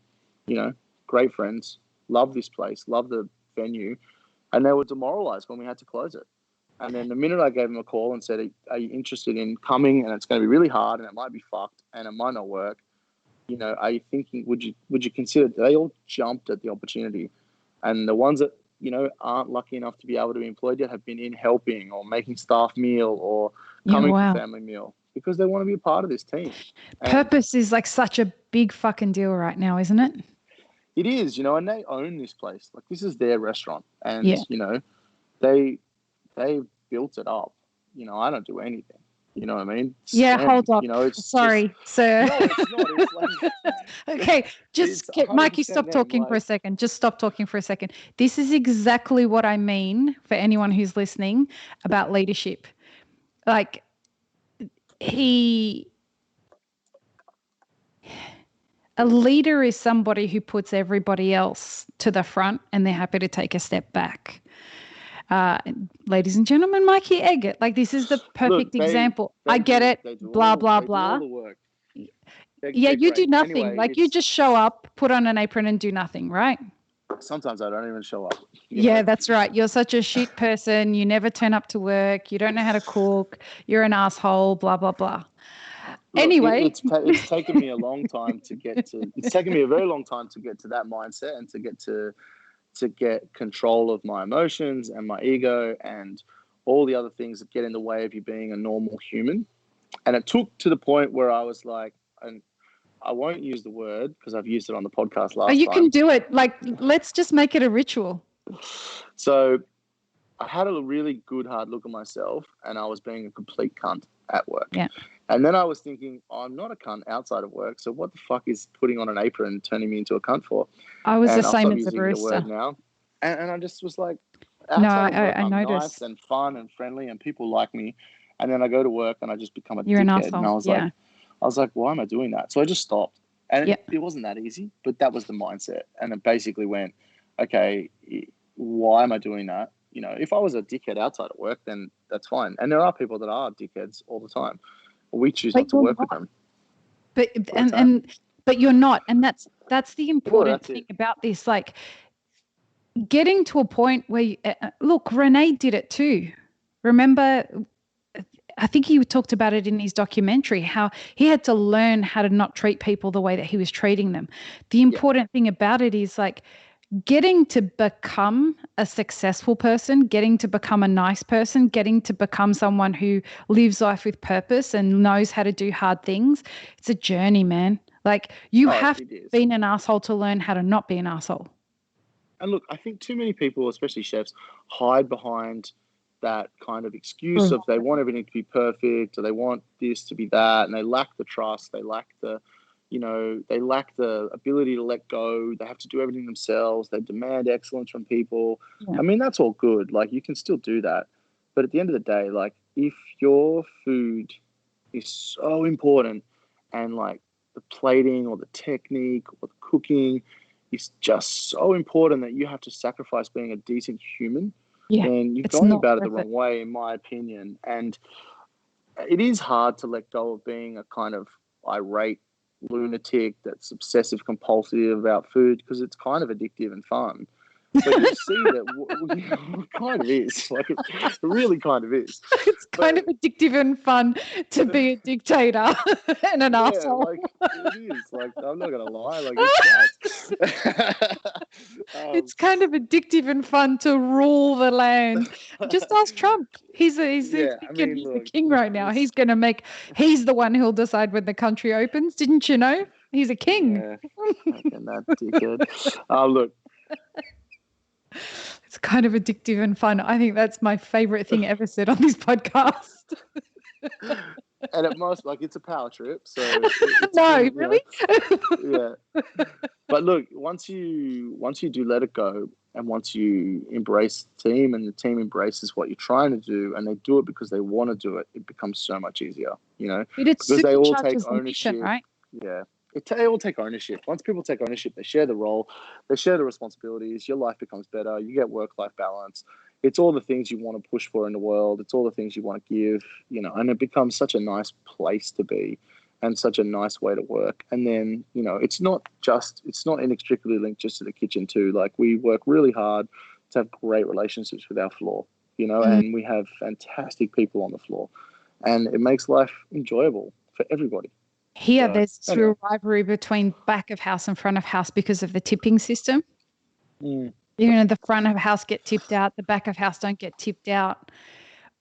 Speaker 2: great friends, love this place, love the venue, and they were demoralized when we had to close it. And then the minute I gave them a call and said, are you interested in coming? And it's going to be really hard and it might be fucked and it might not work. Are you thinking, would you consider? They all jumped at the opportunity. And the ones that, aren't lucky enough to be able to be employed yet have been in helping or making staff meal or coming to family meal because they want to be a part of this team. And
Speaker 1: purpose is like such a big fucking deal right now, isn't it?
Speaker 2: It is, and they own this place. Like this is their restaurant and, they built it up. I don't do anything. You know what I mean?
Speaker 1: Hold up. Sorry, sir.
Speaker 2: No, it's not. It's like,
Speaker 1: okay, Mikey, stop talking for a second. Just stop talking for a second. This is exactly what I mean for anyone who's listening about leadership. Like a leader is somebody who puts everybody else to the front and they're happy to take a step back. Ladies and gentlemen, Mikey Eggert, like this is the perfect example. I get it. Blah, blah, blah.
Speaker 2: Do all the work.
Speaker 1: You do nothing. Anyway, you just show up, put on an apron and do nothing, right?
Speaker 2: Sometimes I don't even show up.
Speaker 1: Yeah, that's right. You're such a shit person. You never turn up to work. You don't know how to cook. You're an asshole, blah, blah, blah.
Speaker 2: Look,
Speaker 1: anyway.
Speaker 2: It's taken me a long time to get to, it's taken me a very long time to get to that mindset and to get control of my emotions and my ego and all the other things that get in the way of you being a normal human. And it took to the point where I was like, and I won't use the word because I've used it on the podcast last time.
Speaker 1: You can do it. Like, let's just make it a ritual.
Speaker 2: So I had a really good hard look at myself and I was being a complete cunt at work.
Speaker 1: Yeah.
Speaker 2: And then I was thinking, I'm not a cunt outside of work. So what the fuck is putting on an apron and turning me into a cunt for?
Speaker 1: I was the same as a barista.
Speaker 2: The word now. And I just was like,
Speaker 1: I noticed.
Speaker 2: Nice and fun and friendly and people like me. And then I go to work and I just become a
Speaker 1: You're
Speaker 2: dickhead.
Speaker 1: An asshole.
Speaker 2: And I was like, why am I doing that? So I just stopped. And it wasn't that easy, but that was the mindset. And it basically went, okay, why am I doing that? If I was a dickhead outside of work, then that's fine. And there are people that are dickheads all the time. We choose not to work with them.
Speaker 1: But you're not. And that's the important thing about this. Like getting to a point where, look, Renee did it too. Remember, I think he talked about it in his documentary, how he had to learn how to not treat people the way that he was treating them. The important thing about it is like, getting to become a successful person, getting to become a nice person, getting to become someone who lives life with purpose and knows how to do hard things, it's a journey, man. Like you have to
Speaker 2: It is.
Speaker 1: be an asshole to learn how to not be an asshole.
Speaker 2: And look, I think too many people, especially chefs, hide behind that kind of excuse of they want everything to be perfect or they want this to be that, and they lack the trust, they lack the, they lack the ability to let go. They have to do everything themselves. They demand excellence from people.
Speaker 1: Yeah.
Speaker 2: I mean, that's all good. Like, you can still do that. But at the end of the day, like, if your food is so important and like the plating or the technique or the cooking is just so important that you have to sacrifice being a decent human, then you're going about it the wrong way, in my opinion. And it is hard to let go of being a kind of irate lunatic that's obsessive compulsive about food, because it's kind of addictive and fun. But you'll see that it kind of is. Like, it really kind of is.
Speaker 1: It's kind of addictive and fun to be a dictator and an asshole.
Speaker 2: Like, it is. Like, I'm not going to lie. Like, it's
Speaker 1: it's kind of addictive and fun to rule the land. Just ask Trump. He's the king right now. He's the one who'll decide when the country opens. Didn't you know? He's a king.
Speaker 2: Yeah, that dickhead. Look.
Speaker 1: It's kind of addictive and fun. I think that's my favorite thing ever said on this podcast.
Speaker 2: And it must, like, it's a power trip. So
Speaker 1: no, really?
Speaker 2: Yeah. But look, once you do let it go, and once you embrace the team and the team embraces what you're trying to do, and they do it because they want to do it, it becomes so much easier,
Speaker 1: because
Speaker 2: they all take ownership,
Speaker 1: mission, right?
Speaker 2: Yeah. They all take ownership. Once people take ownership, they share the role, they share the responsibilities, your life becomes better, you get work-life balance. It's all the things you want to push for in the world. It's all the things you want to give, and it becomes such a nice place to be and such a nice way to work. And then, it's not inextricably linked just to the kitchen too. Like, we work really hard to have great relationships with our floor, and we have fantastic people on the floor, and it makes life enjoyable for everybody.
Speaker 1: Here, there's this real rivalry between back of house and front of house because of the tipping system. The front of house get tipped out, the back of house don't get tipped out.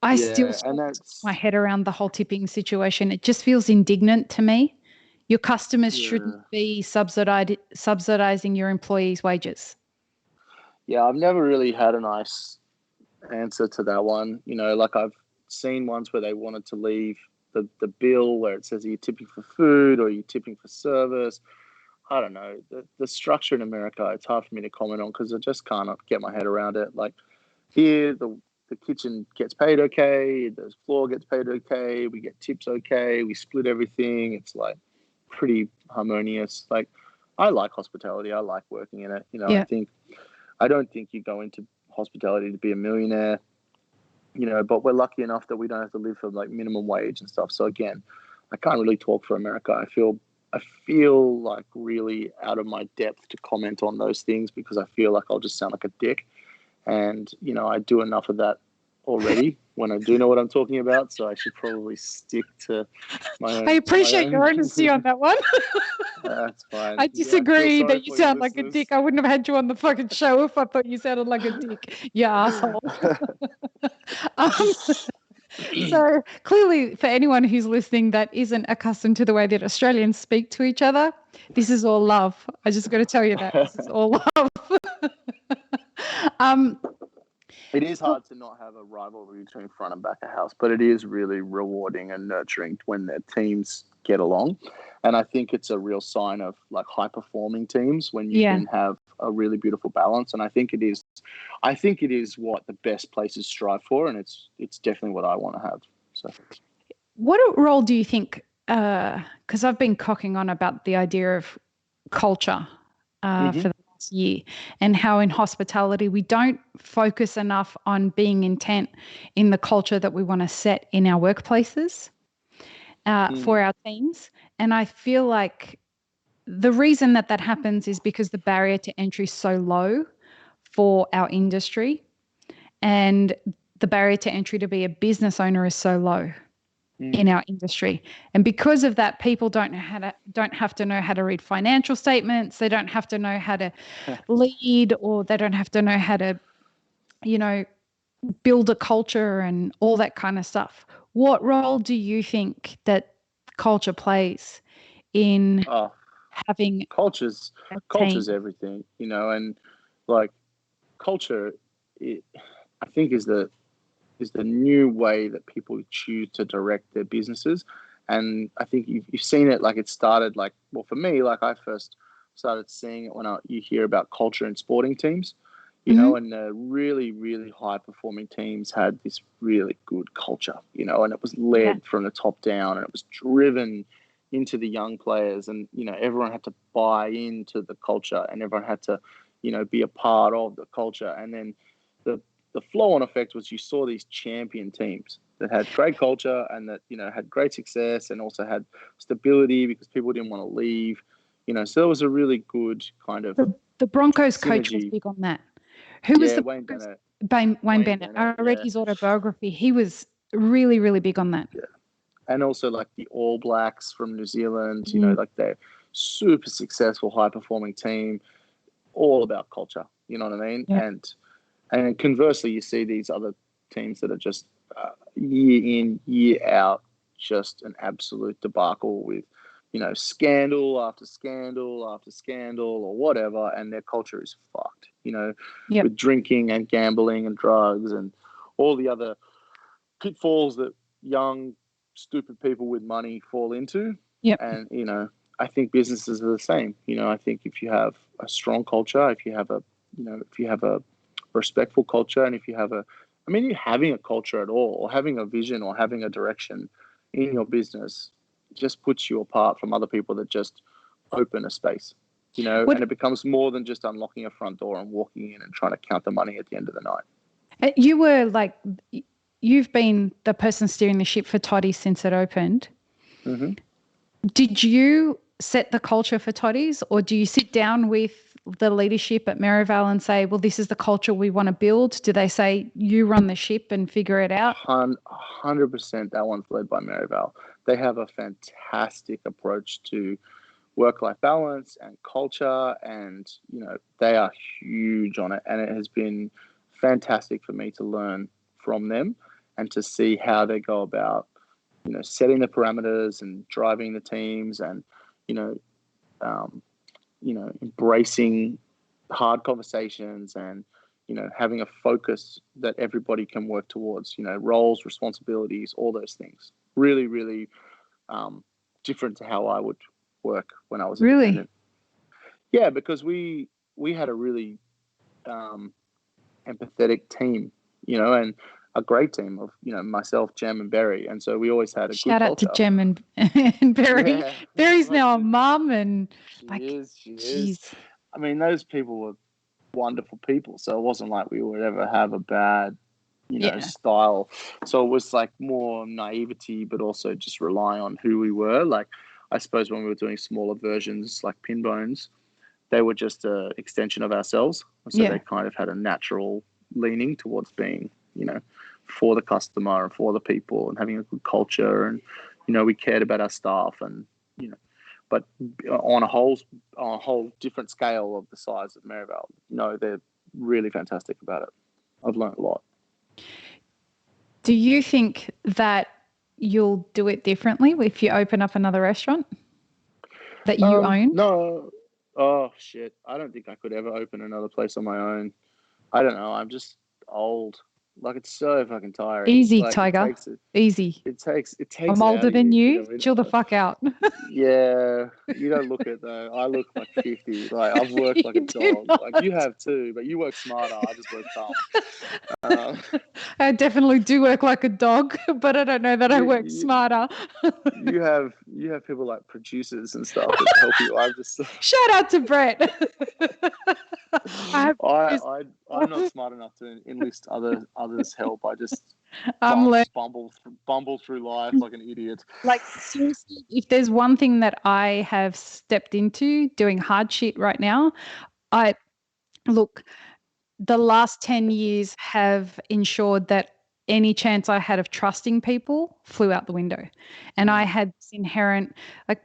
Speaker 1: I still get my head around the whole tipping situation. It just feels indignant to me. Your customers shouldn't be subsidizing your employees' wages.
Speaker 2: Yeah, I've never really had a nice answer to that one. Like, I've seen ones where they wanted to leave the bill where it says, are you tipping for food or are you tipping for service? I don't know. The structure in America, it's hard for me to comment on because I just can't get my head around it. Like, here, the kitchen gets paid okay, the floor gets paid okay, we get tips okay, we split everything. It's like pretty harmonious. Like, I like hospitality. I like working in it. I don't think you go into hospitality to be a millionaire. But we're lucky enough that we don't have to live for like minimum wage and stuff. So again, I can't really talk for America. I feel like really out of my depth to comment on those things because I feel like I'll just sound like a dick. And, I do enough of that already when I do know what I'm talking about. So I should probably stick to my own.
Speaker 1: I appreciate your honesty on that one.
Speaker 2: That's fine.
Speaker 1: I disagree that you sound like a dick. I wouldn't have had you on the fucking show if I thought you sounded like a dick. You asshole. So clearly, for anyone who's listening that isn't accustomed to the way that Australians speak to each other, this is all love. I just got to tell you that this is all love.
Speaker 2: It is hard to not have a rivalry between front and back of house, but it is really rewarding and nurturing when their teams get along. And I think it's a real sign of like high performing teams when you can have a really beautiful balance. And I think it is what the best places strive for. And it's definitely what I want to have. So
Speaker 1: what role do you think, because I've been cocking on about the idea of culture for the last year, and how in hospitality we don't focus enough on being intent in the culture that we want to set in our workplaces for our teams. And I feel like the reason that happens is because the barrier to entry is so low for our industry, and the barrier to entry to be a business owner is so low. in our industry. And because of that, people don't have to know how to read financial statements. They don't have to know how to lead, or they don't have to know how to, build a culture and all that kind of stuff. What role do you think that culture plays in having
Speaker 2: culture's
Speaker 1: a team?
Speaker 2: everything, and like culture, I think is the new way that people choose to direct their businesses. And I think you've seen it, like it started like, well, for me, like I first started seeing it when you hear about culture in sporting teams, and the really, really high performing teams had this really good culture, and it was led from the top down, and it was driven into the young players, and, everyone had to buy into the culture, and everyone had to, be a part of the culture. And then the flow-on effect was you saw these champion teams that had great culture and that, had great success and also had stability because people didn't want to leave, so it was a really good kind of
Speaker 1: the Broncos
Speaker 2: synergy.
Speaker 1: Coach was big on that. Who was the
Speaker 2: Wayne Bennett?
Speaker 1: Wayne Bennett. I read his autobiography. He was really, really big on that.
Speaker 2: Yeah. And also like the All Blacks from New Zealand, like they're super successful, high-performing team, all about culture, you know what I mean?
Speaker 1: Yeah.
Speaker 2: And conversely, you see these other teams that are just year in, year out, just an absolute debacle with, scandal after scandal after scandal or whatever, and their culture is fucked, with drinking and gambling and drugs and all the other pitfalls that young, stupid people with money fall into.
Speaker 1: Yep.
Speaker 2: And, I think businesses are the same. I think if you have a strong culture, if you have a respectful culture, and if you have having a culture at all, or having a vision or having a direction in your business just puts you apart from other people that just open a space, and it becomes more than just unlocking a front door and walking in and trying to count the money at the end of the night.
Speaker 1: You've been the person steering the ship for Toddy's since it opened.
Speaker 2: Mm-hmm.
Speaker 1: Did you set the culture for Toddy's, or do you sit down with the leadership at Maryvale and say, well, this is the culture we want to build? Do they say, you run the ship and figure it out?
Speaker 2: 100% that one's led by Maryvale. They have a fantastic approach to work-life balance and culture, and, they are huge on it. And it has been fantastic for me to learn from them and to see how they go about, setting the parameters and driving the teams and, embracing hard conversations and, having a focus that everybody can work towards, roles, responsibilities, all those things. Really, really different to how I would work when I was independent. Yeah, because we had a really empathetic team, and a great team of, myself, Jem and Berry. And so we always had a
Speaker 1: Shout
Speaker 2: good
Speaker 1: out
Speaker 2: culture.
Speaker 1: to Jem and Berry.
Speaker 2: Yeah.
Speaker 1: Berry's now a mum, and
Speaker 2: she is. I mean, those people were wonderful people. So it wasn't like we would ever have a bad, style. So it was like more naivety, but also just relying on who we were. Like, I suppose when we were doing smaller versions like Pinbones, they were just an extension of ourselves. So they kind of had a natural leaning towards being, for the customer and for the people and having a good culture. And, we cared about our staff and, but on a whole different scale of the size of Maryvale. No, they're really fantastic about it. I've learned a lot.
Speaker 1: Do you think that you'll do it differently if you open up another restaurant that you own?
Speaker 2: No. Oh, shit. I don't think I could ever open another place on my own. I don't know. I'm just old. Like, it's so fucking tiring.
Speaker 1: Easy,
Speaker 2: like,
Speaker 1: Tiger. Easy.
Speaker 2: It takes
Speaker 1: I'm older than you. Chill the fuck out.
Speaker 2: Yeah. You don't look it, though. I look like 50. Like, I've worked like a dog.
Speaker 1: Not.
Speaker 2: Like, you have too, but you work smarter. I just work dumb.
Speaker 1: I definitely do work like a dog, but I don't know that I work smarter.
Speaker 2: You have people like producers and stuff that help you. I'm just
Speaker 1: shout out to Brett.
Speaker 2: I'm not smart enough to enlist others' help. I just bumble through life like an idiot.
Speaker 1: Like, seriously, if there's one thing that I have stepped into doing hard shit right now, the last 10 years have ensured that any chance I had of trusting people flew out the window. And I had this inherent, like,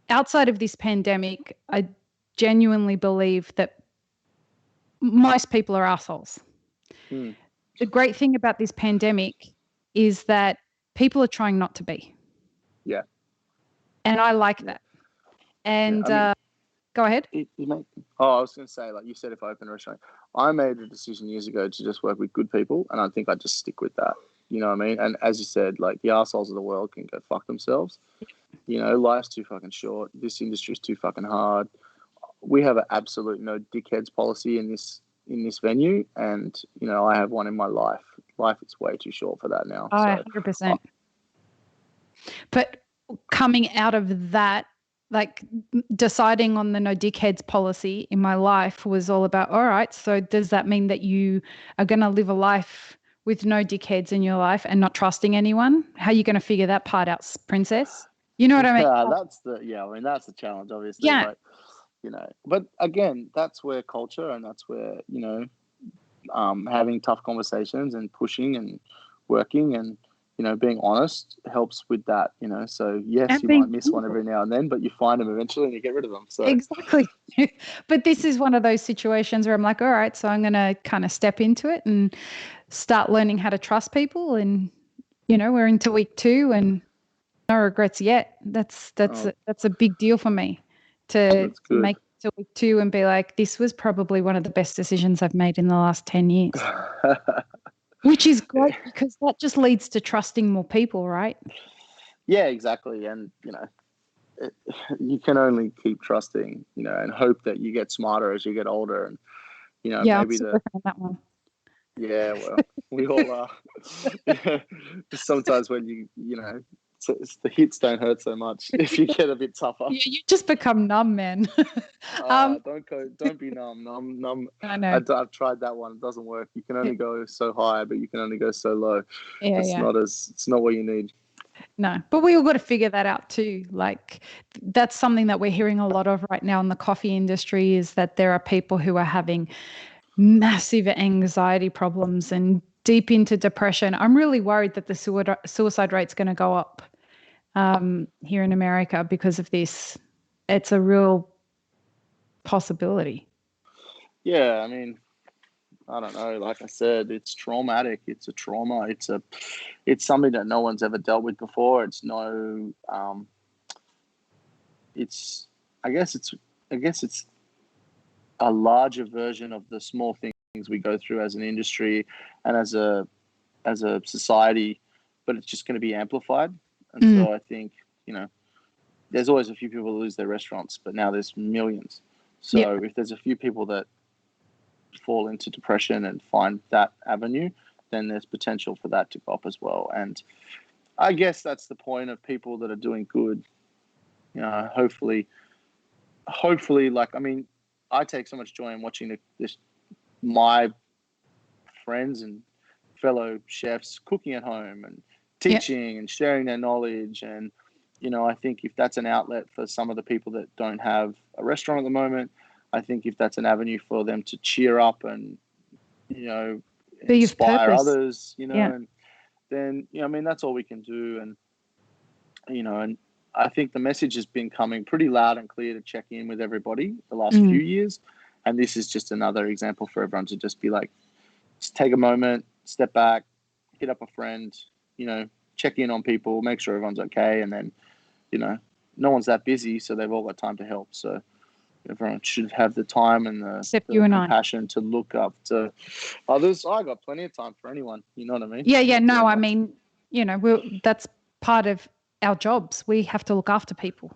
Speaker 1: outside of this pandemic, I genuinely believe that most people are assholes. The great thing about this pandemic is that people are trying not to be.
Speaker 2: Yeah.
Speaker 1: And I like that. And go ahead.
Speaker 2: I was going to say, like you said, if I open a restaurant, I made a decision years ago to just work with good people, and I think I'd just stick with that. You know what I mean? And as you said, like, the assholes of the world can go fuck themselves. You know, life's too fucking short. This industry is too fucking hard. We have an absolute no dickheads policy in this venue, and you know, I have one in my life. Life is way too short for that now.
Speaker 1: 100%. But coming out of that, like, deciding on the no dickheads policy in my life was all about, all right, so does that mean that you are going to live a life with no dickheads in your life and not trusting anyone? How are you going to figure that part out, princess? You know what I mean?
Speaker 2: That's the challenge, obviously.
Speaker 1: Yeah.
Speaker 2: Like, you know, but again, that's where culture, and that's where, you know, having tough conversations and pushing and working and, you know, being honest helps with that, you know. So yes, you might miss one every now and then, but you find them eventually and you get rid of them. So
Speaker 1: exactly. But this is one of those situations where I'm like, all right, so I'm going to kind of step into it and start learning how to trust people. And, you know, we're into week 2 and no regrets yet. That's a big deal for me to make it to week 2 and be like, this was probably one of the best decisions I've made in the last 10 years. Which is great, because that just leads to trusting more people, right?
Speaker 2: Yeah, exactly. And, you know, you can only keep trusting, you know, and hope that you get smarter as you get older. And, you know, maybe
Speaker 1: I'm on that one.
Speaker 2: Yeah, well, we all are. Sometimes when you know, the hits don't hurt so much if you get a bit tougher.
Speaker 1: Yeah, you just become numb, man.
Speaker 2: Don't be numb. Numb.
Speaker 1: I know.
Speaker 2: I've tried that one. It doesn't work. You can only go so high, but you can only go so low. It's not what you need.
Speaker 1: No, but we all got to figure that out too. Like, that's something that we're hearing a lot of right now in the coffee industry, is that there are people who are having massive anxiety problems and deep into depression. I'm really worried that the suicide rate's going to go up here in America because of this. It's a real possibility.
Speaker 2: Yeah, I mean, I don't know. Like I said, it's traumatic. It's a trauma. It's something that no one's ever dealt with before. It's no. I guess it's a larger version of the small things we go through as an industry and as a society, but it's just going to be amplified. And so I think, you know, there's always a few people who lose their restaurants, but now there's millions. So if there's a few people that fall into depression and find that avenue, then there's potential for that to go up as well. And I guess that's the point of people that are doing good. You know, hopefully, like, I mean, I take so much joy in watching my friends and fellow chefs cooking at home and teaching and sharing their knowledge. And, you know, I think if that's an outlet for some of the people that don't have a restaurant at the moment, I think if that's an avenue for them to cheer up and, you know, inspire others, you know, and then, you know, I mean, that's all we can do. And, you know, and I think the message has been coming pretty loud and clear to check in with everybody the last few years. And this is just another example for everyone to just be like, just take a moment, step back, hit up a friend, you know, check in on people, make sure everyone's okay. And then, you know, no one's that busy, so they've all got time to help. So everyone should have the time and the compassion to look up to others. I got plenty of time for anyone. You know what I mean?
Speaker 1: Yeah. No, I mean, you know, that's part of our jobs. We have to look after people.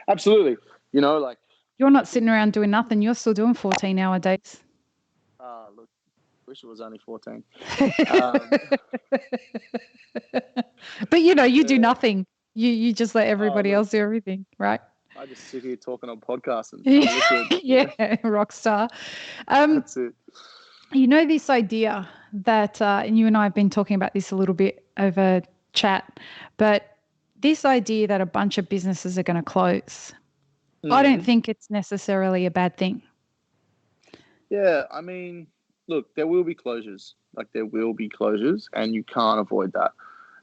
Speaker 2: Absolutely. You know, like,
Speaker 1: you're not sitting around doing nothing. You're still doing 14-hour days.
Speaker 2: Look, wish it was only 14.
Speaker 1: But, you know, you do nothing. You just let everybody else do everything, right?
Speaker 2: I just sit here talking on podcasts and
Speaker 1: yeah, rock star.
Speaker 2: That's it.
Speaker 1: You know, this idea that, and you and I have been talking about this a little bit over chat, but this idea that a bunch of businesses are going to close, I don't think it's necessarily a bad thing.
Speaker 2: Yeah, I mean, look, there will be closures. Like there will be closures, and you can't avoid that.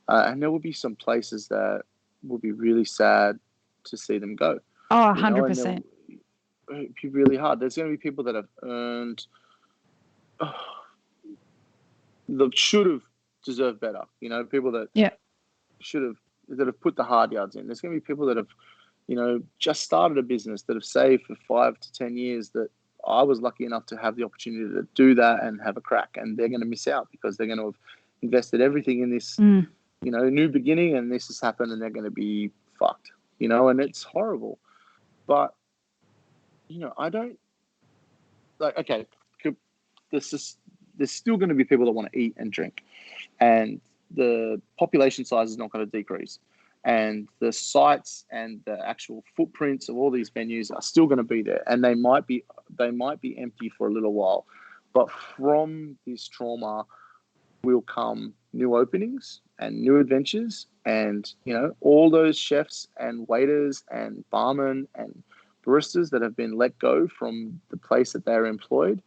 Speaker 2: And there will be some places that will be really sad to see them go.
Speaker 1: Oh,
Speaker 2: You know,
Speaker 1: 100%.
Speaker 2: it'd be really hard. There's going to be people that have earned, that should have deserved better. You know, people that
Speaker 1: Yeah.
Speaker 2: that have put the hard yards in. There's going to be people that have, just started a business, that have saved for 5 to 10 years, that I was lucky enough to have the opportunity to do that and have a crack, and they're going to miss out because they're going to have invested everything in this, new beginning, and this has happened, and they're going to be fucked, and it's horrible. But, I don't, like, okay, there's still going to be people that want to eat and drink, and the population size is not going to decrease, and the sites and the actual footprints of all these venues are still going to be there, and they might be empty for a little while, but from this trauma will come new openings and new adventures, and all those chefs and waiters and barmen and baristas that have been let go from the place that they're employed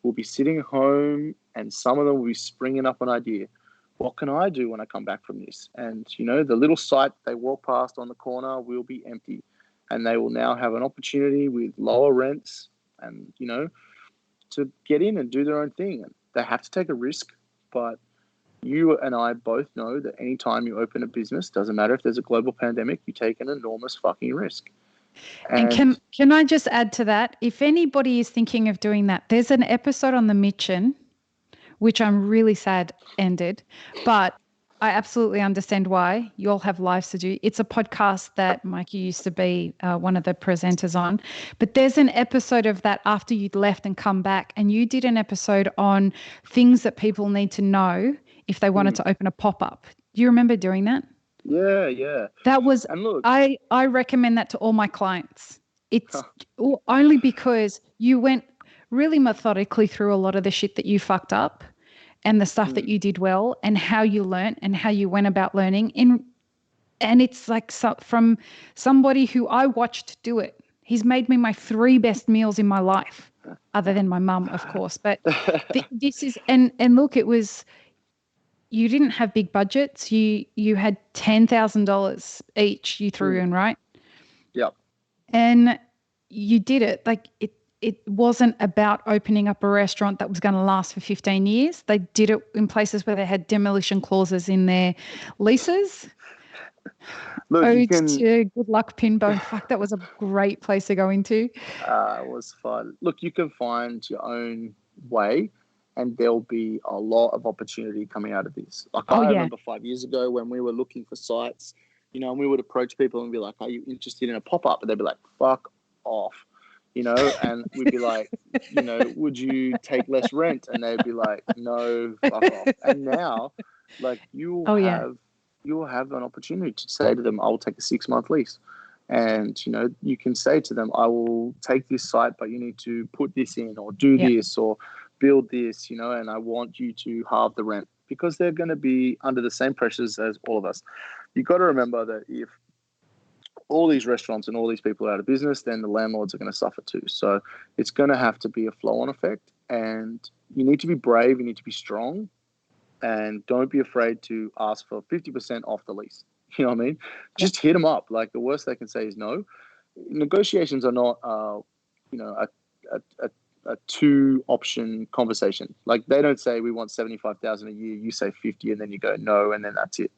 Speaker 2: will be sitting home, and some of them will be springing up an idea. What can I do when I come back from this? And, the little site they walk past on the corner will be empty, and they will now have an opportunity with lower rents and, to get in and do their own thing. And they have to take a risk, but you and I both know that anytime you open a business, doesn't matter if there's a global pandemic, you take an enormous fucking risk.
Speaker 1: And can I just add to that? If anybody is thinking of doing that, there's an episode on the Mitchin, which I'm really sad ended, but I absolutely understand why. You all have lives to do. It's a podcast that Mikey used to be one of the presenters on. But there's an episode of that after you'd left and come back, and you did an episode on things that people need to know if they wanted to open a pop-up. Do you remember doing that?
Speaker 2: Yeah.
Speaker 1: That was,
Speaker 2: and look,
Speaker 1: I recommend that to all my clients. It's only because you went really methodically through a lot of the shit that you fucked up and the stuff that you did well and how you learned and how you went about learning. And it's like from somebody who I watched do it. He's made me my 3 best meals in my life, other than my mum, of course. But this is, and look, it was, you didn't have big budgets. You had $10,000 each you threw in, right?
Speaker 2: Yep.
Speaker 1: And you did it. Like it wasn't about opening up a restaurant that was going to last for 15 years. They did it in places where they had demolition clauses in their leases.
Speaker 2: Look,
Speaker 1: to Good Luck Pinbone. Fuck, that was a great place to go into.
Speaker 2: It was fun. Look, you can find your own way, and there'll be a lot of opportunity coming out of this. Like I remember 5 years ago when we were looking for sites, and we would approach people and be like, "Are you interested in a pop-up?" And they'd be like, "Fuck off." And we'd be like, "Would you take less rent?" And they'd be like, "No, fuck off." And now, like, you'll have an opportunity to say to them, "I will take a 6-month lease." And, you can say to them, "I will take this site, but you need to put this in or do this or build this, and I want you to halve the rent," because they're going to be under the same pressures as all of us. You've got to remember that if all these restaurants and all these people are out of business, then the landlords are going to suffer too. So it's going to have to be a flow-on effect, and you need to be brave, you need to be strong, and don't be afraid to ask for 50% off the lease. You know what I mean? Just hit them up. Like, the worst they can say is no. Negotiations are not, a 2-option conversation. Like, they don't say we want 75,000 a year. You say 50, and then you go no, and then that's it.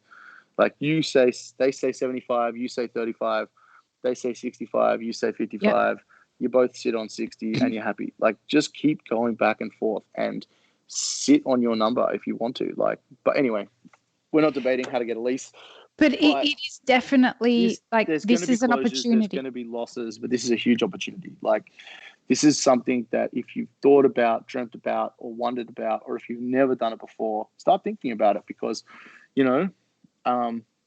Speaker 2: Like, they say 75, you say 35, they say 65, you say 55, you both sit on 60 and you're happy. Like, just keep going back and forth and sit on your number if you want to. Like, but anyway, we're not debating how to get a lease.
Speaker 1: But it is definitely this is an opportunity.
Speaker 2: There's going to be losses, but this is a huge opportunity. Like, this is something that if you've thought about, dreamt about, or wondered about, or if you've never done it before, start thinking about it, because,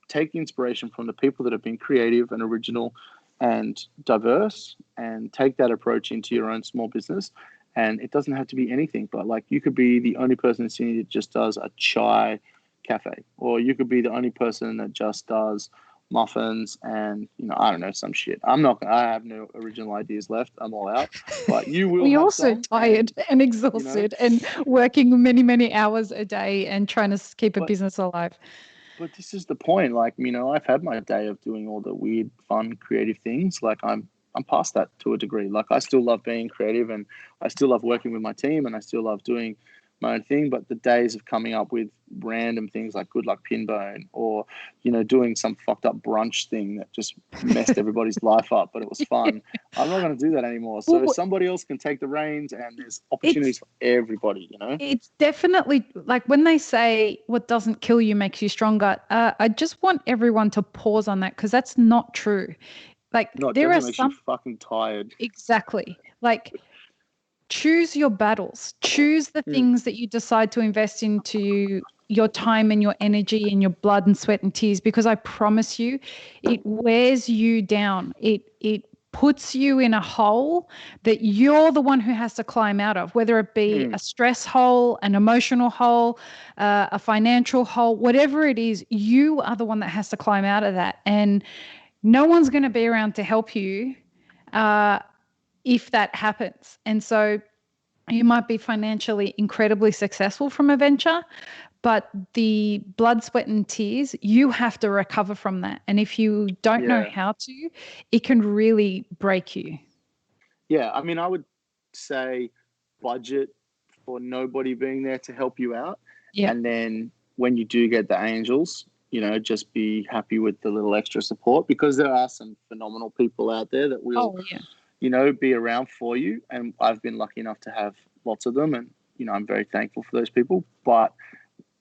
Speaker 2: take inspiration from the people that have been creative and original and diverse, and take that approach into your own small business. And it doesn't have to be anything, but like, you could be the only person in Sydney that just does a chai cafe, or you could be the only person that just does muffins, and I don't know, some shit. I have no original ideas left. I'm all out. But you will
Speaker 1: We're
Speaker 2: have
Speaker 1: also
Speaker 2: some,
Speaker 1: tired and
Speaker 2: you know,
Speaker 1: exhausted and working many, many hours a day and trying to keep a
Speaker 2: but
Speaker 1: business alive.
Speaker 2: but this is the point. Like, I've had my day of doing all the weird, fun, creative things. Like, I'm past that to a degree. Like, I still love being creative, and I still love working with my team, and I still love doing my own thing. But the days of coming up with random things like Good Luck Pinbone, or doing some fucked up brunch thing that just messed everybody's life up, but it was fun. I'm not going to do that anymore. So
Speaker 1: Well,
Speaker 2: somebody else can take the reins, and there's
Speaker 1: it's
Speaker 2: opportunities for everybody.
Speaker 1: it's definitely like when they say what doesn't kill you makes you stronger. I just want everyone to pause on that because that's not true. Like
Speaker 2: No, it
Speaker 1: there are
Speaker 2: definitely makes you
Speaker 1: some
Speaker 2: fucking tired.
Speaker 1: exactly like choose your battles, choose the
Speaker 2: Mm,
Speaker 1: things that you decide to invest into your time and your energy and your blood and sweat and tears because I promise you it wears you down. It puts you in a hole that you're the one who has to climb out of, whether it be
Speaker 2: mm,
Speaker 1: a stress hole, an emotional hole, a financial hole, whatever it is, you are the one that has to climb out of that. And no one's going to be around to help you uh, if that happens. And so you might be financially incredibly successful from a venture, but the blood, sweat, and tears, you have to recover from that. And if you don't know
Speaker 2: yeah.
Speaker 1: how to, it can really break you.
Speaker 2: Yeah. I mean, I would say budget for nobody being there to help you out.
Speaker 1: Yeah.
Speaker 2: And then when you do get the angels, just be happy with the little extra support, because there are some phenomenal people out there that will,
Speaker 1: Oh, yeah.
Speaker 2: be around for you. And I've been lucky enough to have lots of them. And, I'm very thankful for those people. But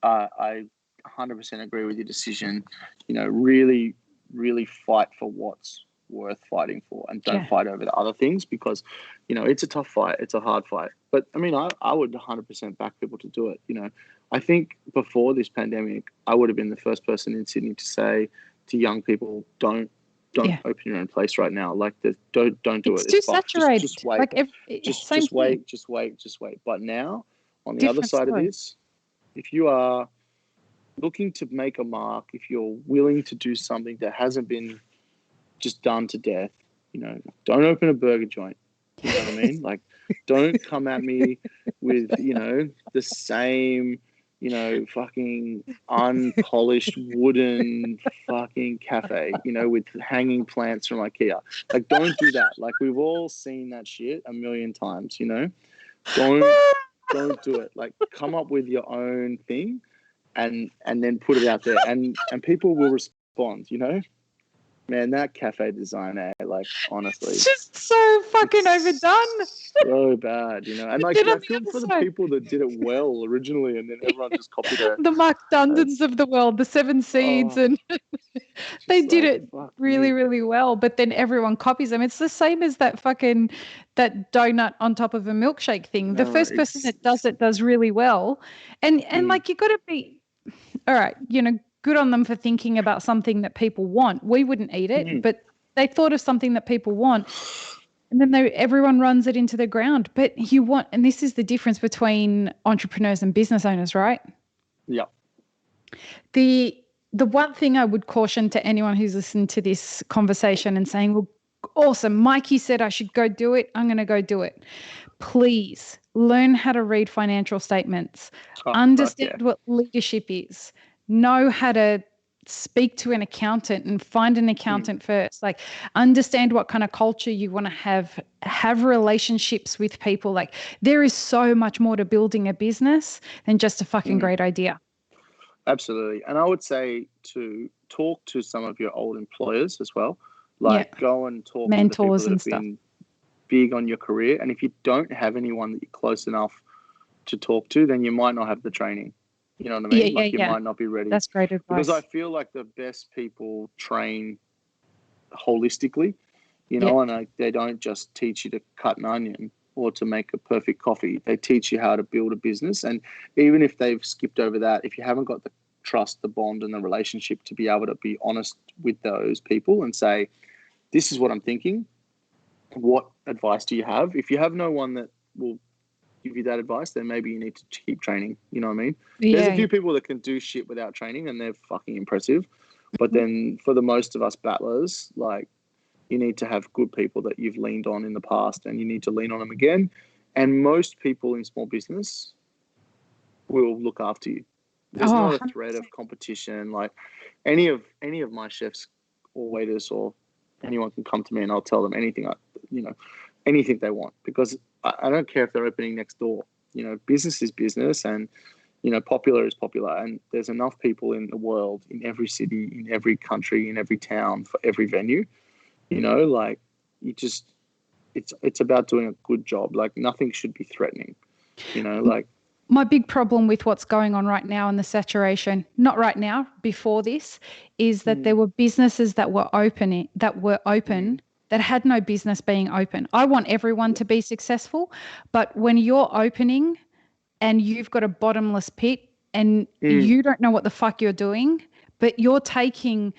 Speaker 2: I 100% agree with your decision. Really, really fight for what's worth fighting for, and don't
Speaker 1: Yeah.
Speaker 2: fight over the other things, because, it's a tough fight. It's a hard fight. But I mean, I would 100% back people to do it. I think before this pandemic, I would have been the first person in Sydney to say to young people, don't
Speaker 1: Yeah.
Speaker 2: open your own place right now. Like, don't do
Speaker 1: It's
Speaker 2: it. It's
Speaker 1: too
Speaker 2: fucked.
Speaker 1: saturated.
Speaker 2: Just wait.
Speaker 1: Like, same
Speaker 2: Just
Speaker 1: thing.
Speaker 2: wait. But now, on the other
Speaker 1: Different
Speaker 2: side of
Speaker 1: story.
Speaker 2: this, if you are looking to make a mark, if you're willing to do something that hasn't been just done to death, don't open a burger joint. You know what I mean? Like, don't come at me with, the same, fucking unpolished wooden fucking cafe, with hanging plants from IKEA. Like, don't do that. Like, we've all seen that shit a million times, Don't do it. Like, come up with your own thing, and then put it out there, and people will respond. Man, that cafe design, like, honestly,
Speaker 1: It's just so fucking overdone.
Speaker 2: it's so bad, and
Speaker 1: But
Speaker 2: like,
Speaker 1: then
Speaker 2: I
Speaker 1: on the
Speaker 2: feel
Speaker 1: other
Speaker 2: for the
Speaker 1: side,
Speaker 2: people that did it well originally, and then everyone just copied it.
Speaker 1: the Mark Dundons
Speaker 2: It's,
Speaker 1: of the world, the Seven Seeds,
Speaker 2: oh,
Speaker 1: and they
Speaker 2: just
Speaker 1: did
Speaker 2: like,
Speaker 1: it
Speaker 2: fuck
Speaker 1: really,
Speaker 2: me.
Speaker 1: really well. But then everyone copies them. It's the same as that donut on top of a milkshake thing. The
Speaker 2: No,
Speaker 1: first person that does it does really well, and
Speaker 2: mm,
Speaker 1: like you got to be all right. Good on them for thinking about something that people want. We wouldn't eat it,
Speaker 2: mm,
Speaker 1: but they thought of something that people want. And then everyone runs it into the ground. But and this is the difference between entrepreneurs and business owners, right?
Speaker 2: yeah,
Speaker 1: The the one thing I would caution to anyone who's listened to this conversation and saying, well, awesome, Mikey said I should go do it. I'm going to go do it. Please learn how to read financial statements,
Speaker 2: oh fuck yeah,
Speaker 1: understand what leadership is, know how to speak to an accountant and find an
Speaker 2: mm,
Speaker 1: accountant first. Like, understand what kind of culture you want to have relationships with people. Like, there is so much more to building a business than just a fucking
Speaker 2: mm.
Speaker 1: great idea.
Speaker 2: Absolutely. And I would say to talk to some of your old employers as well.
Speaker 1: Yeah.
Speaker 2: Like, go and talk to the people
Speaker 1: Mentors
Speaker 2: that
Speaker 1: and
Speaker 2: have
Speaker 1: stuff.
Speaker 2: been big on your career. And if you don't have anyone that you're close enough to talk to, then you might not have the training. You know what I
Speaker 1: Yeah,
Speaker 2: mean?
Speaker 1: yeah,
Speaker 2: Like, you
Speaker 1: yeah.
Speaker 2: might not be ready.
Speaker 1: That's great
Speaker 2: Because I
Speaker 1: advice.
Speaker 2: feel like the best people train holistically,
Speaker 1: Yeah.
Speaker 2: and they don't just teach you to cut an onion or to make a perfect coffee. They teach you how to build a business. And even if they've skipped over that, if you haven't got the trust, the bond, and the relationship to be able to be honest with those people and say, this is what I'm thinking. What advice do you have? If you have no one that will give you that advice, then maybe you need to keep training. You know what I mean? There's a
Speaker 1: Yeah.
Speaker 2: few people that can do shit without training, and they're fucking impressive. But then for the most of us battlers, like, you need to have good people that you've leaned on in the past, and you need to lean on them again. And most people in small business will look after you. There's
Speaker 1: Oh,
Speaker 2: not a threat of competition. Like, any of my chefs or waiters or anyone can come to me and I'll tell them anything, anything they want, because I don't care if they're opening next door. Business is business, and popular is popular, and there's enough people in the world, in every city, in every country, in every town, for every venue. Like, it's about doing a good job. Like, nothing should be threatening. Like,
Speaker 1: my big problem with what's going on right now in the saturation, not right now, before this, is that there were businesses that were open that had no business being open. I want everyone to be successful, but when you're opening and you've got a bottomless pit and you don't know what the fuck you're doing, but you're taking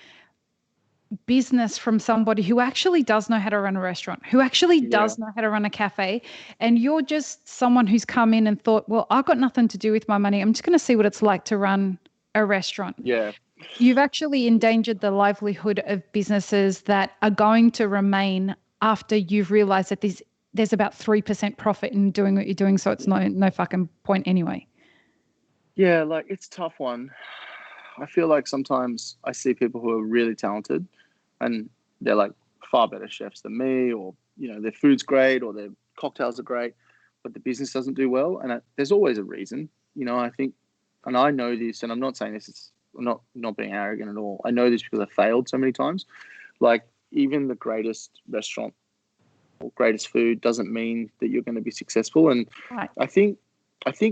Speaker 1: business from somebody who actually does know how to run a restaurant, who actually does know how to run a cafe, and you're just someone who's come in and thought, well, I've got nothing to do with my money. I'm just going to see what it's like to run a restaurant.
Speaker 2: Yeah.
Speaker 1: You've actually endangered the livelihood of businesses that are going to remain after you've realized that there's about 3% profit in doing what you're doing, so it's no fucking point anyway.
Speaker 2: Yeah, like, it's a tough one. I feel like sometimes I see people who are really talented and they're like far better chefs than me, or, their food's great or their cocktails are great, but the business doesn't do well. And there's always a reason, I think, and I know this, and I'm not saying this, I'm not being arrogant at all. I know this because I failed so many times. Like, even the greatest restaurant or greatest food doesn't mean that you're going to be successful. And
Speaker 1: Right.
Speaker 2: I think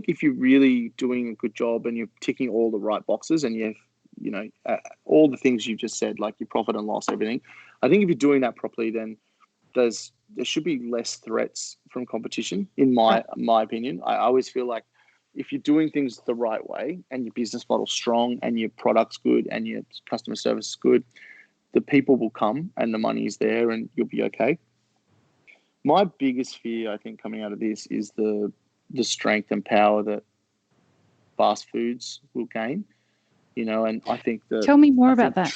Speaker 2: if you're really doing a good job and you're ticking all the right boxes, and you have, all the things you just said, like your profit and loss, everything, I think if you're doing that properly, then there should be less threats from competition, in my opinion. I always feel like if you're doing things the right way and your business model's strong and your product's good and your customer service is good, the people will come and the money is there and you'll be okay. My biggest fear, I think, coming out of this is the strength and power that fast foods will gain, and I think that...
Speaker 1: Tell me more about that.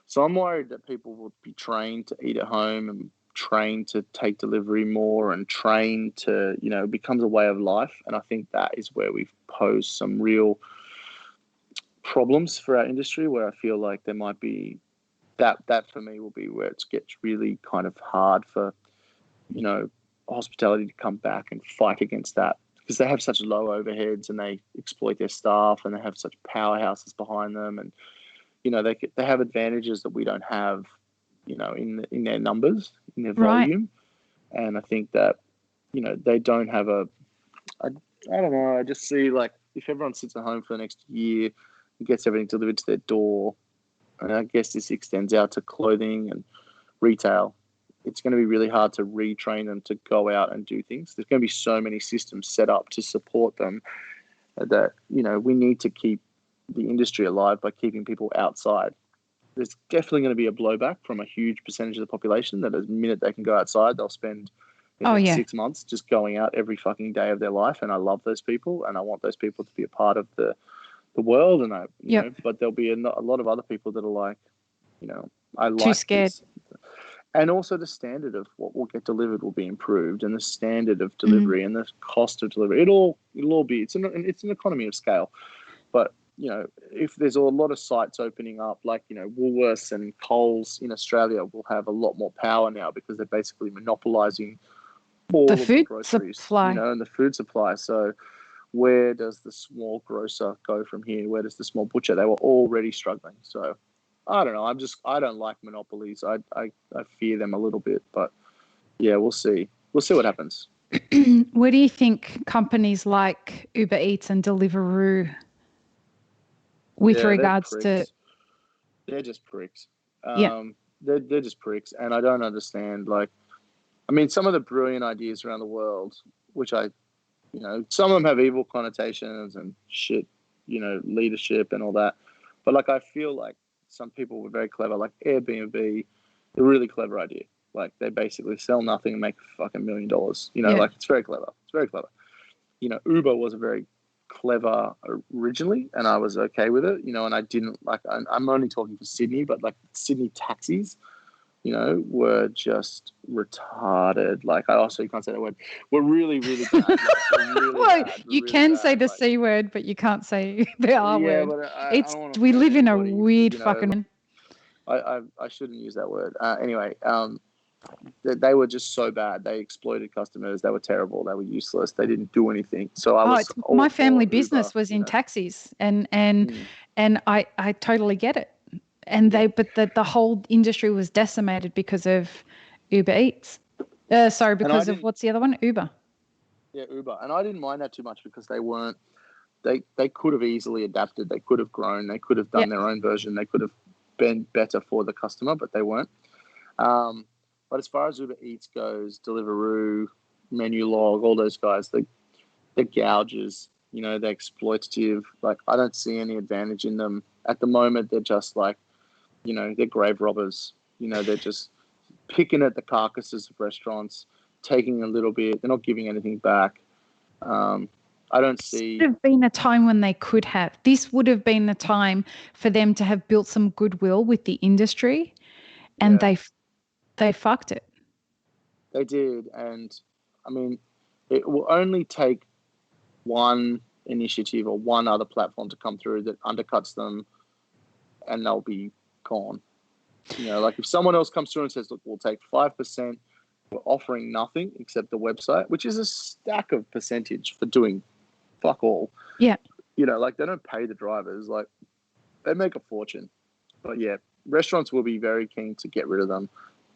Speaker 2: So I'm worried that people will be trained to eat at home and trained to take delivery more and trained to, it becomes a way of life. And I think that is where we've posed some real problems for our industry, where I feel like there might be that for me will be where it gets really kind of hard for, hospitality to come back and fight against that, because they have such low overheads and they exploit their staff and they have such powerhouses behind them, and they have advantages that we don't have, in their numbers, in their volume. Right. And I think that they don't have I don't know, I just see, like, if everyone sits at home for the next year and gets everything delivered to their door, and I guess this extends out to clothing and retail, it's going to be really hard to retrain them to go out and do things. There's going to be so many systems set up to support them that, we need to keep the industry alive by keeping people outside. There's definitely going to be a blowback from a huge percentage of the population that the minute they can go outside, they'll spend 6 months just going out every fucking day of their life. And I love those people and I want those people to be a part of the world. And but there'll be a lot of other people that are like, I like
Speaker 1: too scared.
Speaker 2: this. And also the standard of what will get delivered will be improved, and the standard of delivery and the cost of delivery. It'll all be, it's an economy of scale. But, if there's a lot of sites opening up, like, Woolworths and Coles in Australia will have a lot more power now, because they're basically monopolizing all
Speaker 1: the
Speaker 2: of
Speaker 1: food
Speaker 2: the groceries,
Speaker 1: supply.
Speaker 2: And the food supply. So where does the small grocer go from here? Where does the small butcher? They were already struggling. So I don't know. I don't like monopolies. I fear them a little bit, but yeah, we'll see. We'll see what happens.
Speaker 1: Where do you think companies like Uber Eats and Deliveroo, with regards to...
Speaker 2: They're just pricks.
Speaker 1: Yeah.
Speaker 2: They're just pricks. And I don't understand, like, I mean, some of the brilliant ideas around the world, which some of them have evil connotations and shit, leadership and all that. But, like, I feel like some people were very clever, like Airbnb, a really clever idea. Like, they basically sell nothing and make fucking $1 million. Like, it's very clever. It's very clever. Uber was a very clever originally, and I was okay with it, you know, and I didn't like, I'm only talking for Sydney, but like Sydney taxis, you know, were just retarded. Like, I also, you can't say that word. We're really, really bad. Like, we're really
Speaker 1: Well,
Speaker 2: bad. We're
Speaker 1: you
Speaker 2: really
Speaker 1: can say
Speaker 2: bad.
Speaker 1: the
Speaker 2: Like,
Speaker 1: C word, but you can't say the R
Speaker 2: yeah,
Speaker 1: word.
Speaker 2: but I
Speaker 1: It's
Speaker 2: don't want to
Speaker 1: we
Speaker 2: offend
Speaker 1: live in a
Speaker 2: anybody,
Speaker 1: weird
Speaker 2: you know.
Speaker 1: fucking.
Speaker 2: I shouldn't use that word. Anyway, they were just so bad. They exploited customers. They were terrible. They were useless. They didn't do anything. So I was all
Speaker 1: My
Speaker 2: for
Speaker 1: family
Speaker 2: Uber,
Speaker 1: business was
Speaker 2: you
Speaker 1: in
Speaker 2: know.
Speaker 1: taxis, and I totally get it. And
Speaker 2: Yeah.
Speaker 1: but the whole industry was decimated because of Uber Eats. Sorry,
Speaker 2: And I
Speaker 1: because of
Speaker 2: didn't,
Speaker 1: what's the other one? Uber.
Speaker 2: yeah, Uber. And I didn't mind that too much because they could have easily adapted. They could have grown. They could have
Speaker 1: Yeah.
Speaker 2: done their own version. They could have been better for the customer, but they weren't. But as far as Uber Eats goes, Deliveroo, Menu Log, all those guys, they're gougers. You know, they're exploitative. Like, I don't see any advantage in them at the moment. They're just like, you know, they're grave robbers. You know, they're just picking at the carcasses of restaurants, taking a little bit. They're not giving anything back. I don't see.
Speaker 1: Would have been a time when they could have. This would have been the time for them to have built some goodwill with the industry, and
Speaker 2: Yeah,
Speaker 1: they fucked it.
Speaker 2: they did. And I mean, it will only take one initiative or one other platform to come through that undercuts them, and they'll be gone. You know, like if someone else comes through and says, look, we'll take 5%, we're offering nothing except the website, which is a stack of percentage for doing fuck all.
Speaker 1: Yeah.
Speaker 2: You know, like they don't pay the drivers, like they make a fortune. But yeah, restaurants will be very keen to get rid of them.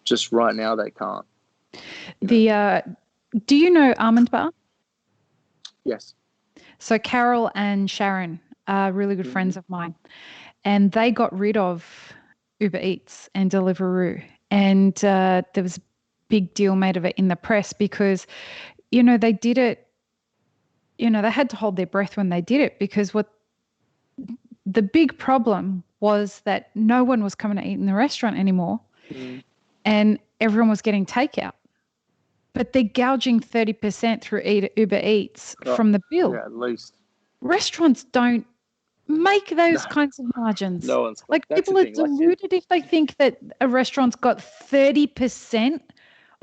Speaker 2: Just right now, they can't.
Speaker 1: Do you know Almond Bar?
Speaker 2: Yes.
Speaker 1: So Carol and Sharon are really good
Speaker 2: Mm-hmm.
Speaker 1: friends of mine, and they got rid of Uber Eats and Deliveroo, and there was a big deal made of it in the press because, you know, they did it. You know, they had to hold their breath when they did it because what the big problem was that no one was coming to eat in the restaurant anymore,
Speaker 2: Mm.
Speaker 1: and everyone was getting takeout. But they're gouging 30% through Uber Eats
Speaker 2: Oh,
Speaker 1: from the bill.
Speaker 2: yeah, at least.
Speaker 1: Restaurants don't make
Speaker 2: No,
Speaker 1: those kinds of margins.
Speaker 2: no one's got.
Speaker 1: Like
Speaker 2: That's the
Speaker 1: people are
Speaker 2: thing. Like,
Speaker 1: deluded if they think that a restaurant's got 30%
Speaker 2: no,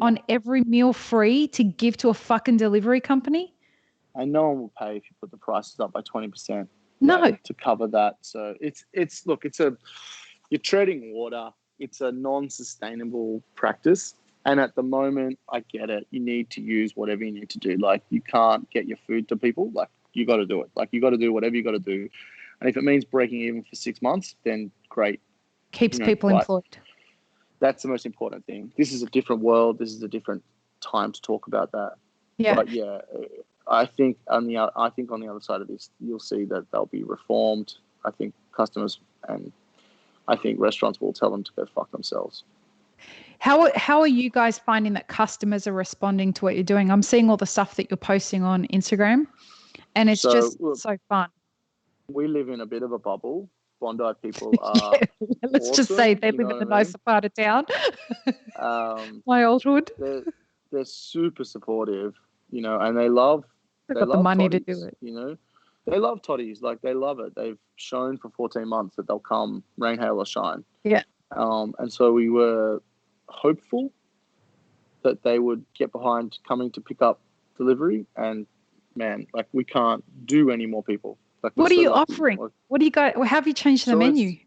Speaker 1: on every meal free to give to a fucking delivery company.
Speaker 2: and no one will pay if you put the prices up by 20%, like
Speaker 1: No.
Speaker 2: to cover that. So it's look, you're treading water. It's a non-sustainable practice. And at the moment, I get it. You need to use whatever you need to do. Like, you can't get your food to people. Like, you got to do it. Like, you got to do whatever you got to do. And if it means breaking even for 6 months, then great.
Speaker 1: Keeps
Speaker 2: You know,
Speaker 1: people
Speaker 2: but
Speaker 1: employed.
Speaker 2: that's the most important thing. This is a different world. This is a different time to talk about that.
Speaker 1: Yeah.
Speaker 2: But yeah, I think on the other side of this, you'll see that they'll be reformed. I think customers and I think restaurants will tell them to go fuck themselves.
Speaker 1: How are you guys finding that customers are responding to what you're doing? I'm seeing all the stuff that you're posting on Instagram, and it's
Speaker 2: So
Speaker 1: just
Speaker 2: look,
Speaker 1: so fun.
Speaker 2: we live in a bit of a bubble. Bondi people are
Speaker 1: Yeah, let's just say
Speaker 2: awesome.
Speaker 1: they
Speaker 2: You know
Speaker 1: live in the
Speaker 2: what I mean?
Speaker 1: nicer part of town.
Speaker 2: Um,
Speaker 1: My old hood.
Speaker 2: they're super supportive, you know, and they love
Speaker 1: They've got the money to do
Speaker 2: toddies,
Speaker 1: it.
Speaker 2: you know. They love toddies, like they love it. They've shown for 14 months that they'll come rain, hail, or shine.
Speaker 1: Yeah.
Speaker 2: And so we were hopeful that they would get behind coming to pick up delivery. And man, like we can't do any more people. Like we're
Speaker 1: What are
Speaker 2: so
Speaker 1: you
Speaker 2: lucky.
Speaker 1: offering?
Speaker 2: Like,
Speaker 1: What do you got? How have you changed the
Speaker 2: so
Speaker 1: menu?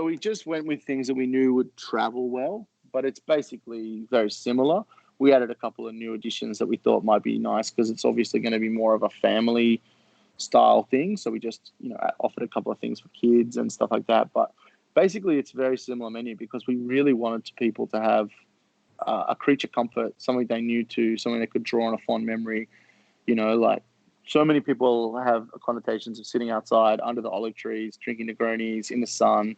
Speaker 2: we just went with things that we knew would travel well, but it's basically very similar. We added a couple of new additions that we thought might be nice because it's obviously going to be more of a family style thing. So we just, you know, offered a couple of things for kids and stuff like that. But basically, it's a very similar menu because we really wanted people to have a creature comfort, something they knew to, something they could draw on a fond memory. You know, like so many people have connotations of sitting outside under the olive trees, drinking Negronis in the sun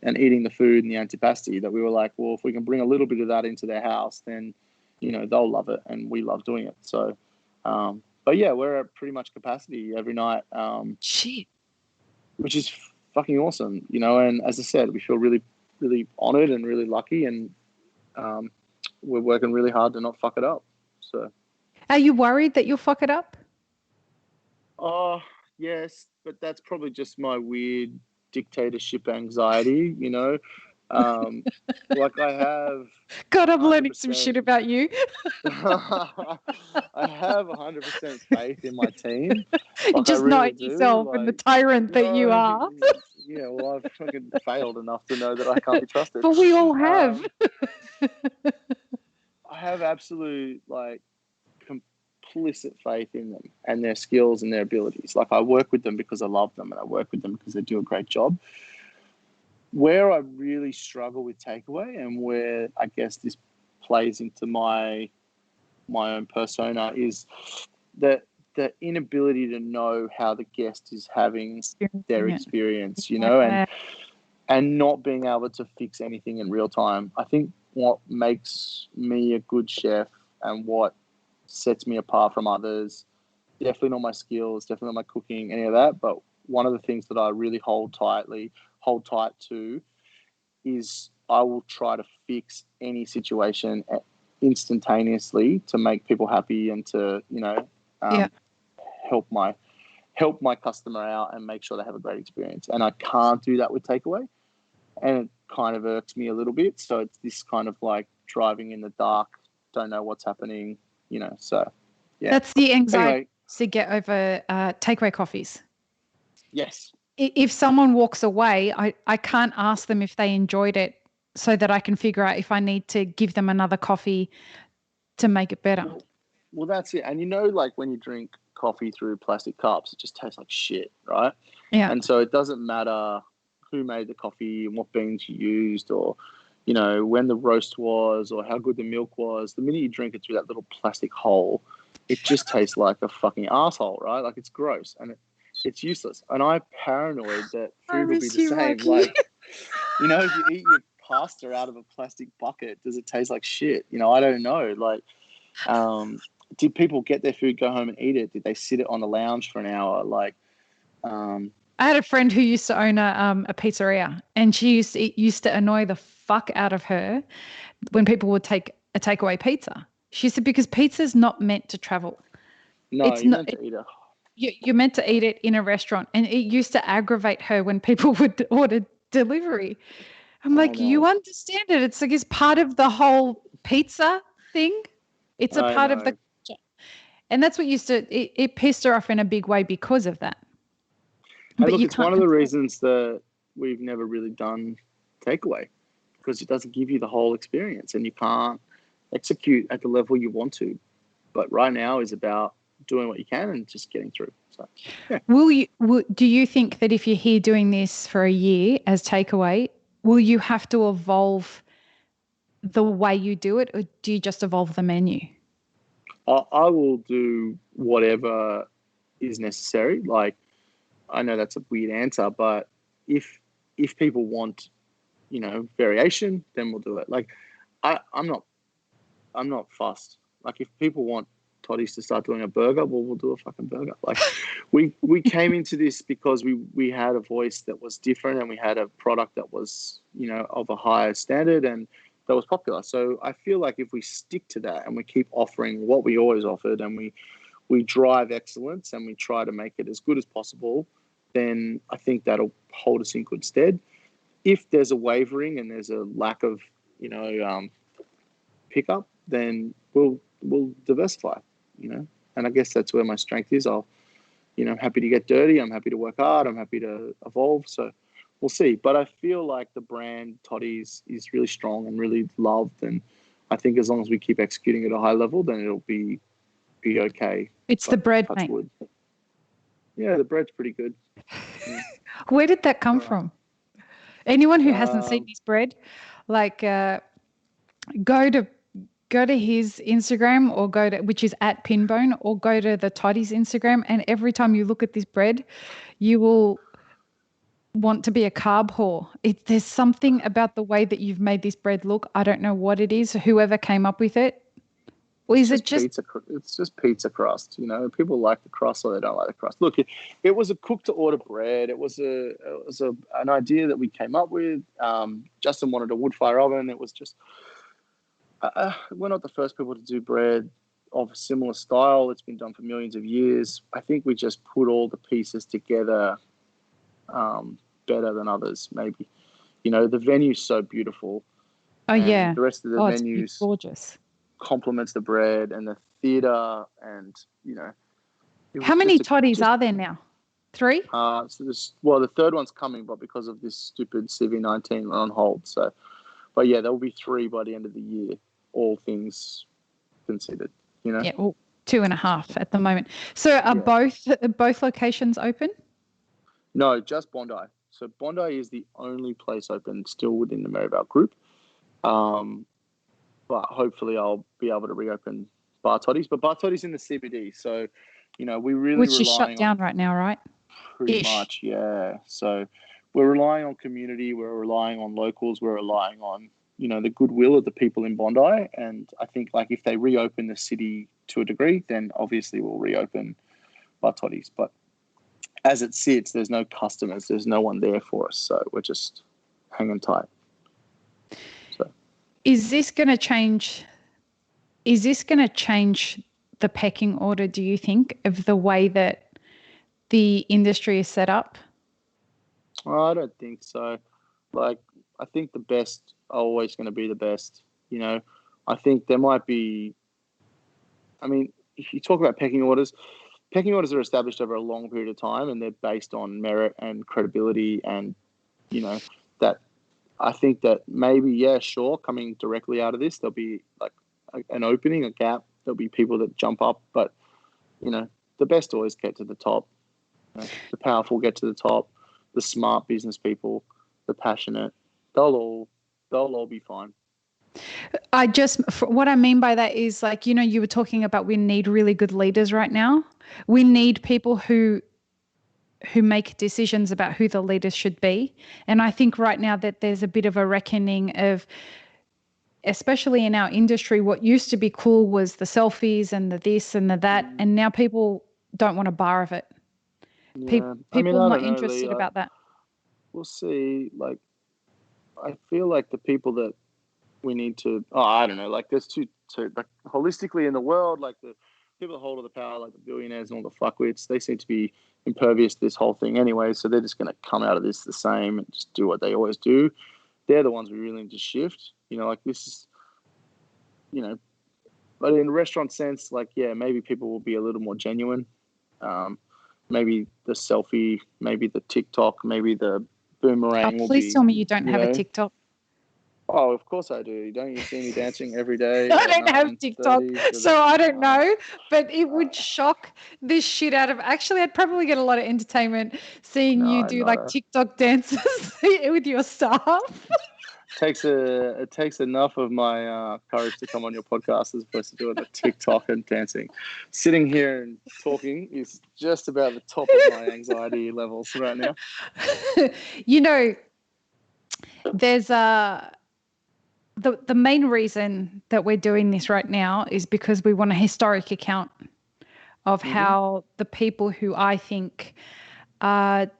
Speaker 2: and eating the food and the antipasti that we were like, well, if we can bring a little bit of that into their house, then, you know, they'll love it. And we love doing it. So, but yeah, we're at pretty much capacity every night,
Speaker 1: Shit.
Speaker 2: which is fucking awesome, you know. And as I said, we feel really, really honored and really lucky. And we're working really hard to not fuck it up. So,
Speaker 1: Are you worried that you'll fuck it up?
Speaker 2: oh, Yes, but that's probably just my weird dictatorship anxiety, like I have
Speaker 1: God, I'm learning some
Speaker 2: 100%.
Speaker 1: shit about you.
Speaker 2: I have 100% faith in my team. Like I
Speaker 1: Just not
Speaker 2: really
Speaker 1: in
Speaker 2: do.
Speaker 1: yourself and the
Speaker 2: Like,
Speaker 1: tyrant that you
Speaker 2: no,
Speaker 1: are.
Speaker 2: yeah, well, I've fucking failed enough to know that I can't be trusted.
Speaker 1: But we all have.
Speaker 2: I have absolute, like, complicit faith in them and their skills and their abilities. Like, I work with them because I love them, and I work with them because they do a great job. Where I really struggle with takeaway, and where I guess this plays into my own persona, is that the inability to know how the guest is having their experience, and not being able to fix anything in real time. I think what makes me a good chef and what sets me apart from others, definitely not my skills, definitely not my cooking, any of that, but one of the things that I really hold tight to, is I will try to fix any situation instantaneously to make people happy and to, help my customer out and make sure they have a great experience. And I can't do that with takeaway, and it kind of irks me a little bit. So it's this kind of like driving in the dark, don't know what's happening, so yeah.
Speaker 1: That's the anxiety
Speaker 2: Anyway,
Speaker 1: to get over takeaway coffees.
Speaker 2: yes.
Speaker 1: If someone walks away, I can't ask them if they enjoyed it so that I can figure out if I need to give them another coffee to make it better.
Speaker 2: Well, that's it. And like when you drink coffee through plastic cups, it just tastes like shit, right?
Speaker 1: Yeah.
Speaker 2: And so it doesn't matter who made the coffee and what beans you used, or, when the roast was, or how good the milk was. The minute you drink it through that little plastic hole, it just tastes like a fucking asshole, right? Like, it's gross and it's useless. And I'm paranoid that food will be the same. Like, if you eat your pasta out of a plastic bucket, does it taste like shit? I don't know. Like, did people get their food, go home and eat it? Did they sit it on the lounge for an hour? Like,
Speaker 1: I had a friend who used to own a pizzeria, and it used to annoy the fuck out of her when people would take a takeaway pizza. She said, because pizza's not meant to travel.
Speaker 2: no,
Speaker 1: It's
Speaker 2: you're
Speaker 1: not.
Speaker 2: meant to eat it.
Speaker 1: You're meant to eat it in a restaurant, and it used to aggravate her when people would order delivery. I'm like, you understand it. It's like, it's part of the whole pizza thing. It's a part of the culture. And that's what it pissed her off in a big way because of that.
Speaker 2: And
Speaker 1: But
Speaker 2: look,
Speaker 1: you
Speaker 2: it's
Speaker 1: can't
Speaker 2: one of the reasons that we've never really done takeaway, because it doesn't give you the whole experience and you can't execute at the level you want to. But right now is about doing what you can and just getting through. So, yeah.
Speaker 1: Do you think that if you're here doing this for a year as takeaway, will you have to evolve the way you do it, or do you just evolve the menu?
Speaker 2: I will do whatever is necessary. Like, I know that's a weird answer, but if people want, variation, then we'll do it. Like, I'm not fussed. Like, if people want Toddy's to start doing a burger, well, we'll do a fucking burger. Like, we came into this because we had a voice that was different, and we had a product that was, of a higher standard and that was popular. So I feel like if we stick to that and we keep offering what we always offered, and we drive excellence and we try to make it as good as possible, then I think that'll hold us in good stead. If there's a wavering and there's a lack of, pickup, then we'll diversify, and I guess that's where my strength is. I'm happy to get dirty. I'm happy to work hard. I'm happy to evolve. So we'll see. But I feel like the brand Toddy's is really strong and really loved. And I think as long as we keep executing at a high level, then it'll be okay.
Speaker 1: It's the bread, mate.
Speaker 2: Wood. Yeah, the bread's pretty good. Yeah.
Speaker 1: Where did that come from? Anyone who hasn't seen his bread, like, go to his Instagram, or which is at Pinbone, or go to the Toddy's Instagram, and every time you look at this bread, you will want to be a carb whore. There's something about the way that you've made this bread look. I don't know what it is. Whoever came up with it. Or is it just
Speaker 2: pizza? It's just pizza crust. People like the crust or they don't like the crust. Look, it was a cook to order bread. It was an idea that we came up with. Justin wanted a wood fire oven. It was just we're not the first people to do bread. of a similar style. It's been done for millions of years. I think we just put all the pieces together better than others, maybe. The venue's so beautiful.
Speaker 1: Oh, yeah.
Speaker 2: The rest of the
Speaker 1: It's
Speaker 2: venues complements the bread and the theatre, and,
Speaker 1: How many toddies are there now? 3?
Speaker 2: So the third one's coming, but because of this stupid CV-19 on hold. So, but yeah, there will be 3 by the end of the year, all things considered.
Speaker 1: Yeah, well, 2.5 at the moment. So are both locations open?
Speaker 2: No, just Bondi. So Bondi is the only place open still within the Maryvale group. But hopefully I'll be able to reopen Bar Toddy's. But Bar Toddy's in the CBD, so we really
Speaker 1: which is shut down right now, right?
Speaker 2: Pretty much, yeah. So we're relying on community, we're relying on locals, we're relying on the goodwill of the people in Bondi. And I think if they reopen the city to a degree, then obviously we'll reopen Bar Toddy's. But as it sits, there's no customers, there's no one there for us, so we're just hanging tight. So
Speaker 1: is this going to change the pecking order, do you think, of the way that the industry is set up?
Speaker 2: I don't think so. I think the best are always going to be the best. I think there might be, if you talk about pecking orders are established over a long period of time, and they're based on merit and credibility, and that I think that maybe, yeah, sure, coming directly out of this, there'll be an opening, a gap. There'll be people that jump up, but the best always get to the top. The powerful get to the top. The smart business people, the passionate, they'll all be fine.
Speaker 1: What I mean by that is, you were talking about, we need really good leaders right now. We need people who make decisions about who the leaders should be. And I think right now that there's a bit of a reckoning of, especially in our industry, what used to be cool was the selfies and the this and the that. And now people don't want a bar of it.
Speaker 2: Yeah.
Speaker 1: People are not interested about that.
Speaker 2: We'll see. I feel like the people that we need to, I don't know, there's two holistically in the world, the people that hold all the power, the billionaires and all the fuckwits, they seem to be impervious to this whole thing anyway, so they're just going to come out of this the same and just do what they always do. They're the ones we really need to shift. This is, but in a restaurant sense, maybe people will be a little more genuine. Maybe the selfie, maybe the TikTok, maybe the boomerang will be...
Speaker 1: Please tell me you don't have a TikTok.
Speaker 2: Oh, of course I do. Don't you see me dancing every day?
Speaker 1: I don't have TikTok, so I don't know. But it would shock this shit out of... Actually, I'd probably get a lot of entertainment seeing you do TikTok dances with your staff.
Speaker 2: It takes enough of my courage to come on your podcast as opposed to doing the TikTok and dancing. Sitting here and talking is just about the top of my anxiety levels right now.
Speaker 1: There's the main reason that we're doing this right now is because we want a historic account of how the people who I think are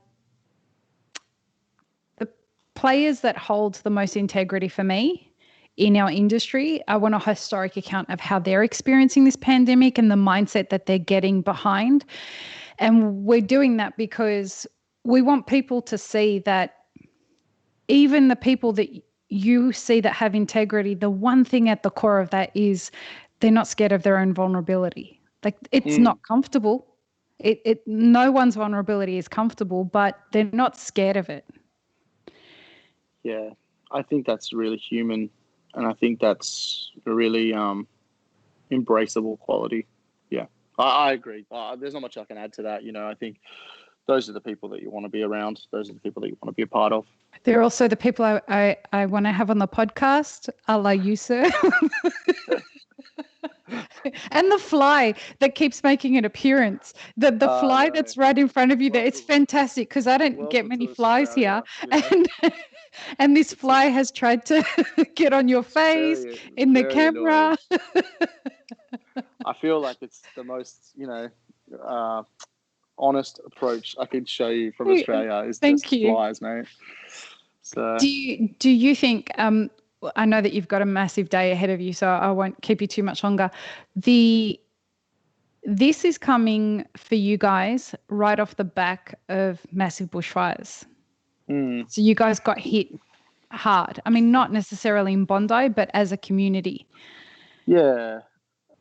Speaker 1: the players that hold the most integrity for me in our industry. I want a historic account of how they're experiencing this pandemic and the mindset that they're getting behind. And we're doing that because we want people to see that even the people that you see that have integrity, the one thing at the core of that is they're not scared of their own vulnerability. It's not comfortable. No one's vulnerability is comfortable, but they're not scared of it.
Speaker 2: Yeah, I think that's really human, and I think that's a really embraceable quality. Yeah, I agree. There's not much I can add to that. I think those are the people that you want to be around. Those are the people that you want to be a part of.
Speaker 1: They're also the people I want to have on the podcast, a la Youre. And the fly that keeps making an appearance. The fly that's right in front of you there. It's fantastic because I don't get many flies here. And this fly has tried to get on your face in the camera.
Speaker 2: I feel like it's the most, honest approach I could show you from Australia is just flies, mate. So
Speaker 1: do you think I know that you've got a massive day ahead of you, so I won't keep you too much longer. This is coming for you guys right off the back of massive bushfires. So you guys got hit hard. I mean, not necessarily in Bondi, but as a community.
Speaker 2: Yeah.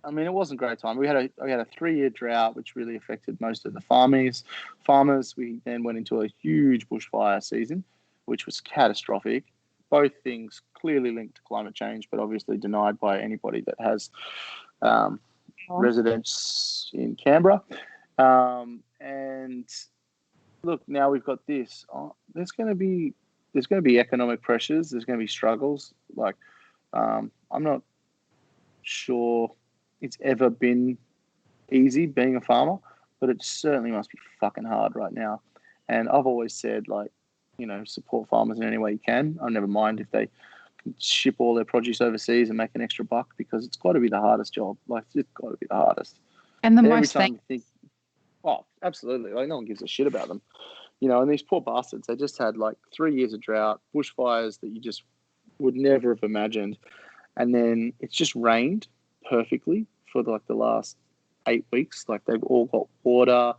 Speaker 2: I mean, it wasn't a great time. We had a 3-year drought, which really affected most of the farmers. We then went into a huge bushfire season, which was catastrophic. Both things clearly linked to climate change, but obviously denied by anybody that has residence in Canberra. And look, now we've got this. There's going to be economic pressures. There's going to be struggles. Like, I'm not sure it's ever been easy being a farmer, but it certainly must be fucking hard right now. And I've always said, like, support farmers in any way you can. I never mind if they can ship all their produce overseas and make an extra buck, because it's got to be the hardest job. Like, it's got to be the hardest.
Speaker 1: And the
Speaker 2: every
Speaker 1: most
Speaker 2: time you think, oh, absolutely. Like, no one gives a shit about them. And these poor bastards, they just had like 3 years of drought, bushfires that you just would never have imagined. And then it's just rained perfectly for like the last 8 weeks. Like, they've all got water,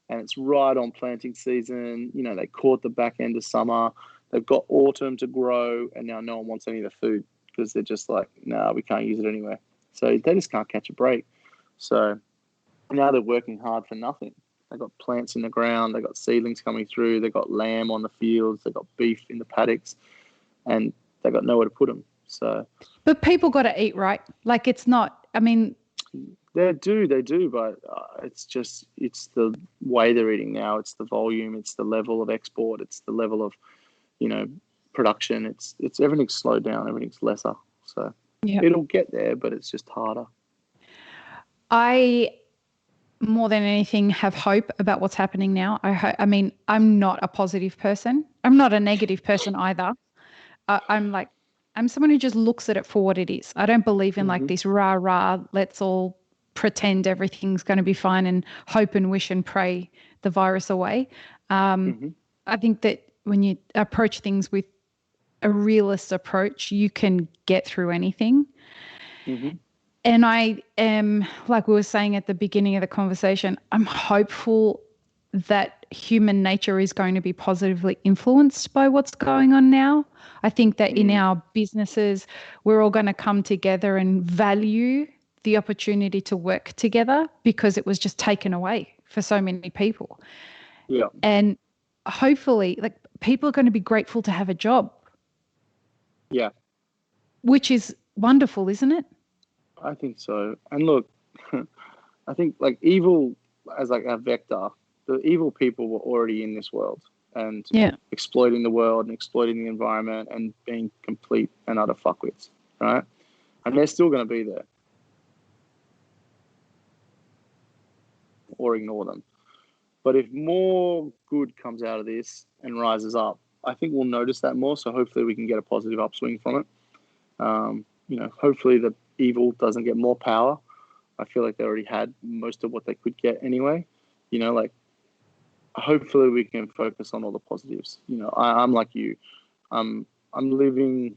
Speaker 2: and it's right on planting season. They caught the back end of summer. They've got autumn to grow, and now no one wants any of the food because they're just like, nah, we can't use it anyway. So they just can't catch a break. So now they're working hard for nothing. They got plants in the ground. They got seedlings coming through. They got lamb on the fields. They got beef in the paddocks, and they got nowhere to put them. So,
Speaker 1: but people got to eat, right? Like, it's not. I mean,
Speaker 2: they do, but it's the way they're eating now. It's the volume. It's the level of export. It's the level of, production. It's everything's slowed down. Everything's lesser. So It'll get there, but it's just harder.
Speaker 1: I, more than anything, have hope about what's happening now. I mean, I'm not a positive person. I'm not a negative person either. I'm someone who just looks at it for what it is. I don't believe in like this rah, let's all pretend everything's going to be fine and hope and wish and pray the virus away. I think that when you approach things with a realist approach, you can get through anything. And I am, like we were saying at the beginning of the conversation, I'm hopeful that human nature is going to be positively influenced by what's going on now. I think that in our businesses, we're all going to come together and value the opportunity to work together, because it was just taken away for so many people.
Speaker 2: Yeah.
Speaker 1: And hopefully, like, people are going to be grateful to have a job.
Speaker 2: Yeah.
Speaker 1: Which is wonderful, isn't it?
Speaker 2: I think so. And look, I think like evil as like a vector, the evil people were already in this world and exploiting the world and exploiting the environment and being complete and utter fuckwits, right? And they're still going to be there. Or ignore them. But if more good comes out of this and rises up, I think we'll notice that more. So hopefully we can get a positive upswing from it. Hopefully the evil doesn't get more power. I feel like they already had most of what they could get anyway. Hopefully we can focus on all the positives. I'm like you. I'm living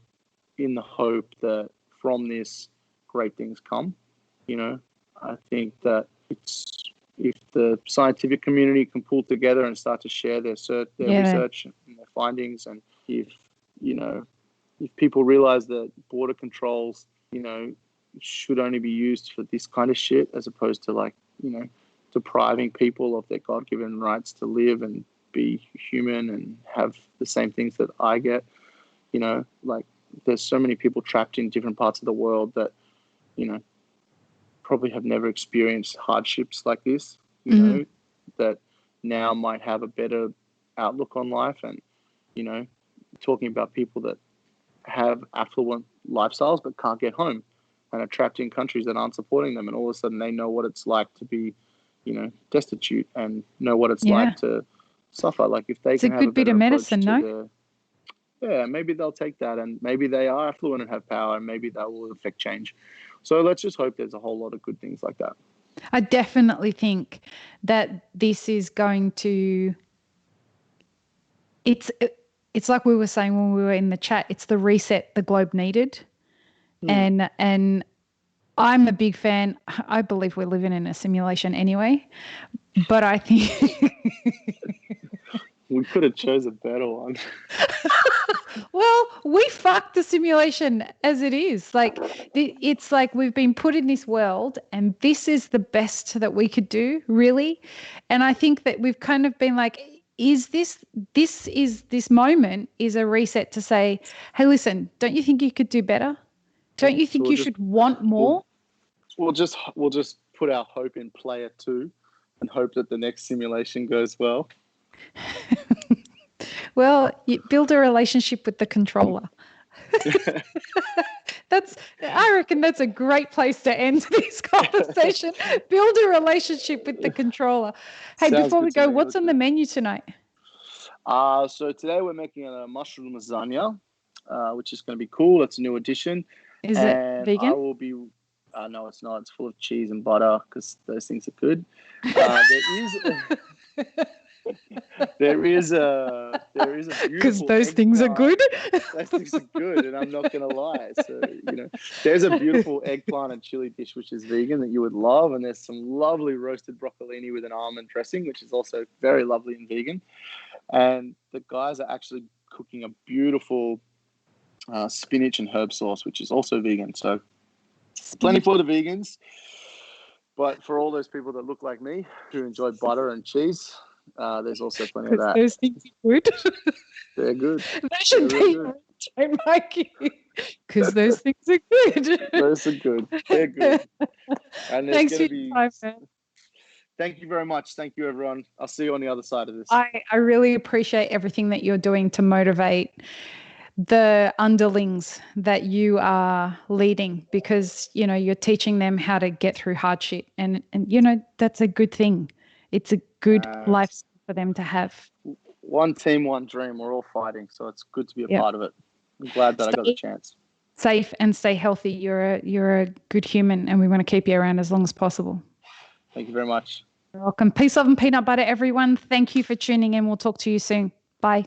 Speaker 2: in the hope that from this great things come. I think that if the scientific community can pull together and start to share their research and their findings, and if people realize that border controls, should only be used for this kind of shit, as opposed to depriving people of their God-given rights to live and be human and have the same things that I get. There's so many people trapped in different parts of the world that, probably have never experienced hardships like this, that now might have a better outlook on life. And, talking about people that have affluent lifestyles but can't get home and are trapped in countries that aren't supporting them, and all of a sudden they know what it's like to be, destitute and know what it's like to suffer. Like, if they can have a better approach to maybe they'll take that, and maybe they are affluent and have power, and maybe that will affect change. So let's just hope there's a whole lot of good things like that.
Speaker 1: I definitely think that this is going to, it's like we were saying when we were in the chat, it's the reset the globe needed. And I'm a big fan. I believe we're living in a simulation anyway, but I think
Speaker 2: we could have chose a better one.
Speaker 1: Well, we fucked the simulation as it is. Like, it's like we've been put in this world and this is the best that we could do, really. And I think that we've kind of been like, this moment is a reset to say, hey, listen, don't you think you could do better? Don't you think you should want more?
Speaker 2: We'll just put our hope in player 2 and hope that the next simulation goes well.
Speaker 1: Well, you build a relationship with the controller. I reckon that's a great place to end this conversation. Build a relationship with the controller. Hey,
Speaker 2: Sounds
Speaker 1: before we
Speaker 2: good to
Speaker 1: go,
Speaker 2: me.
Speaker 1: what's on the menu tonight?
Speaker 2: So today we're making a mushroom lasagna, which is going to be cool. It's a new addition.
Speaker 1: Is it vegan?
Speaker 2: I will be. No, it's not. It's full of cheese and butter because those things are good. There is a beautiful
Speaker 1: because those things are good.
Speaker 2: Those things are good, and I'm not going to lie. So there's a beautiful eggplant and chili dish which is vegan that you would love, and there's some lovely roasted broccolini with an almond dressing, which is also very lovely and vegan. And the guys are actually cooking a beautiful spinach and herb sauce, which is also vegan. So plenty for the vegans, but for all those people that look like me who enjoy butter and cheese. There's also plenty of that.
Speaker 1: Those things are good.
Speaker 2: They're good.
Speaker 1: That should be Mikey. Because those things are good.
Speaker 2: Those are good. They're good. And
Speaker 1: thanks for your time, man.
Speaker 2: Thank you very much. Thank you, everyone. I'll see you on the other side of this.
Speaker 1: I really appreciate everything that you're doing to motivate the underlings that you are leading, because you're teaching them how to get through hardship, and that's a good thing. It's a good life for them to have.
Speaker 2: One team, one dream. We're all fighting, so it's good to be a part of it. I'm glad that I got the chance.
Speaker 1: Safe and stay healthy. You're a good human, and we want to keep you around as long as possible.
Speaker 2: Thank you very much.
Speaker 1: You're welcome. Peace, love, and peanut butter, everyone. Thank you for tuning in. We'll talk to you soon. Bye.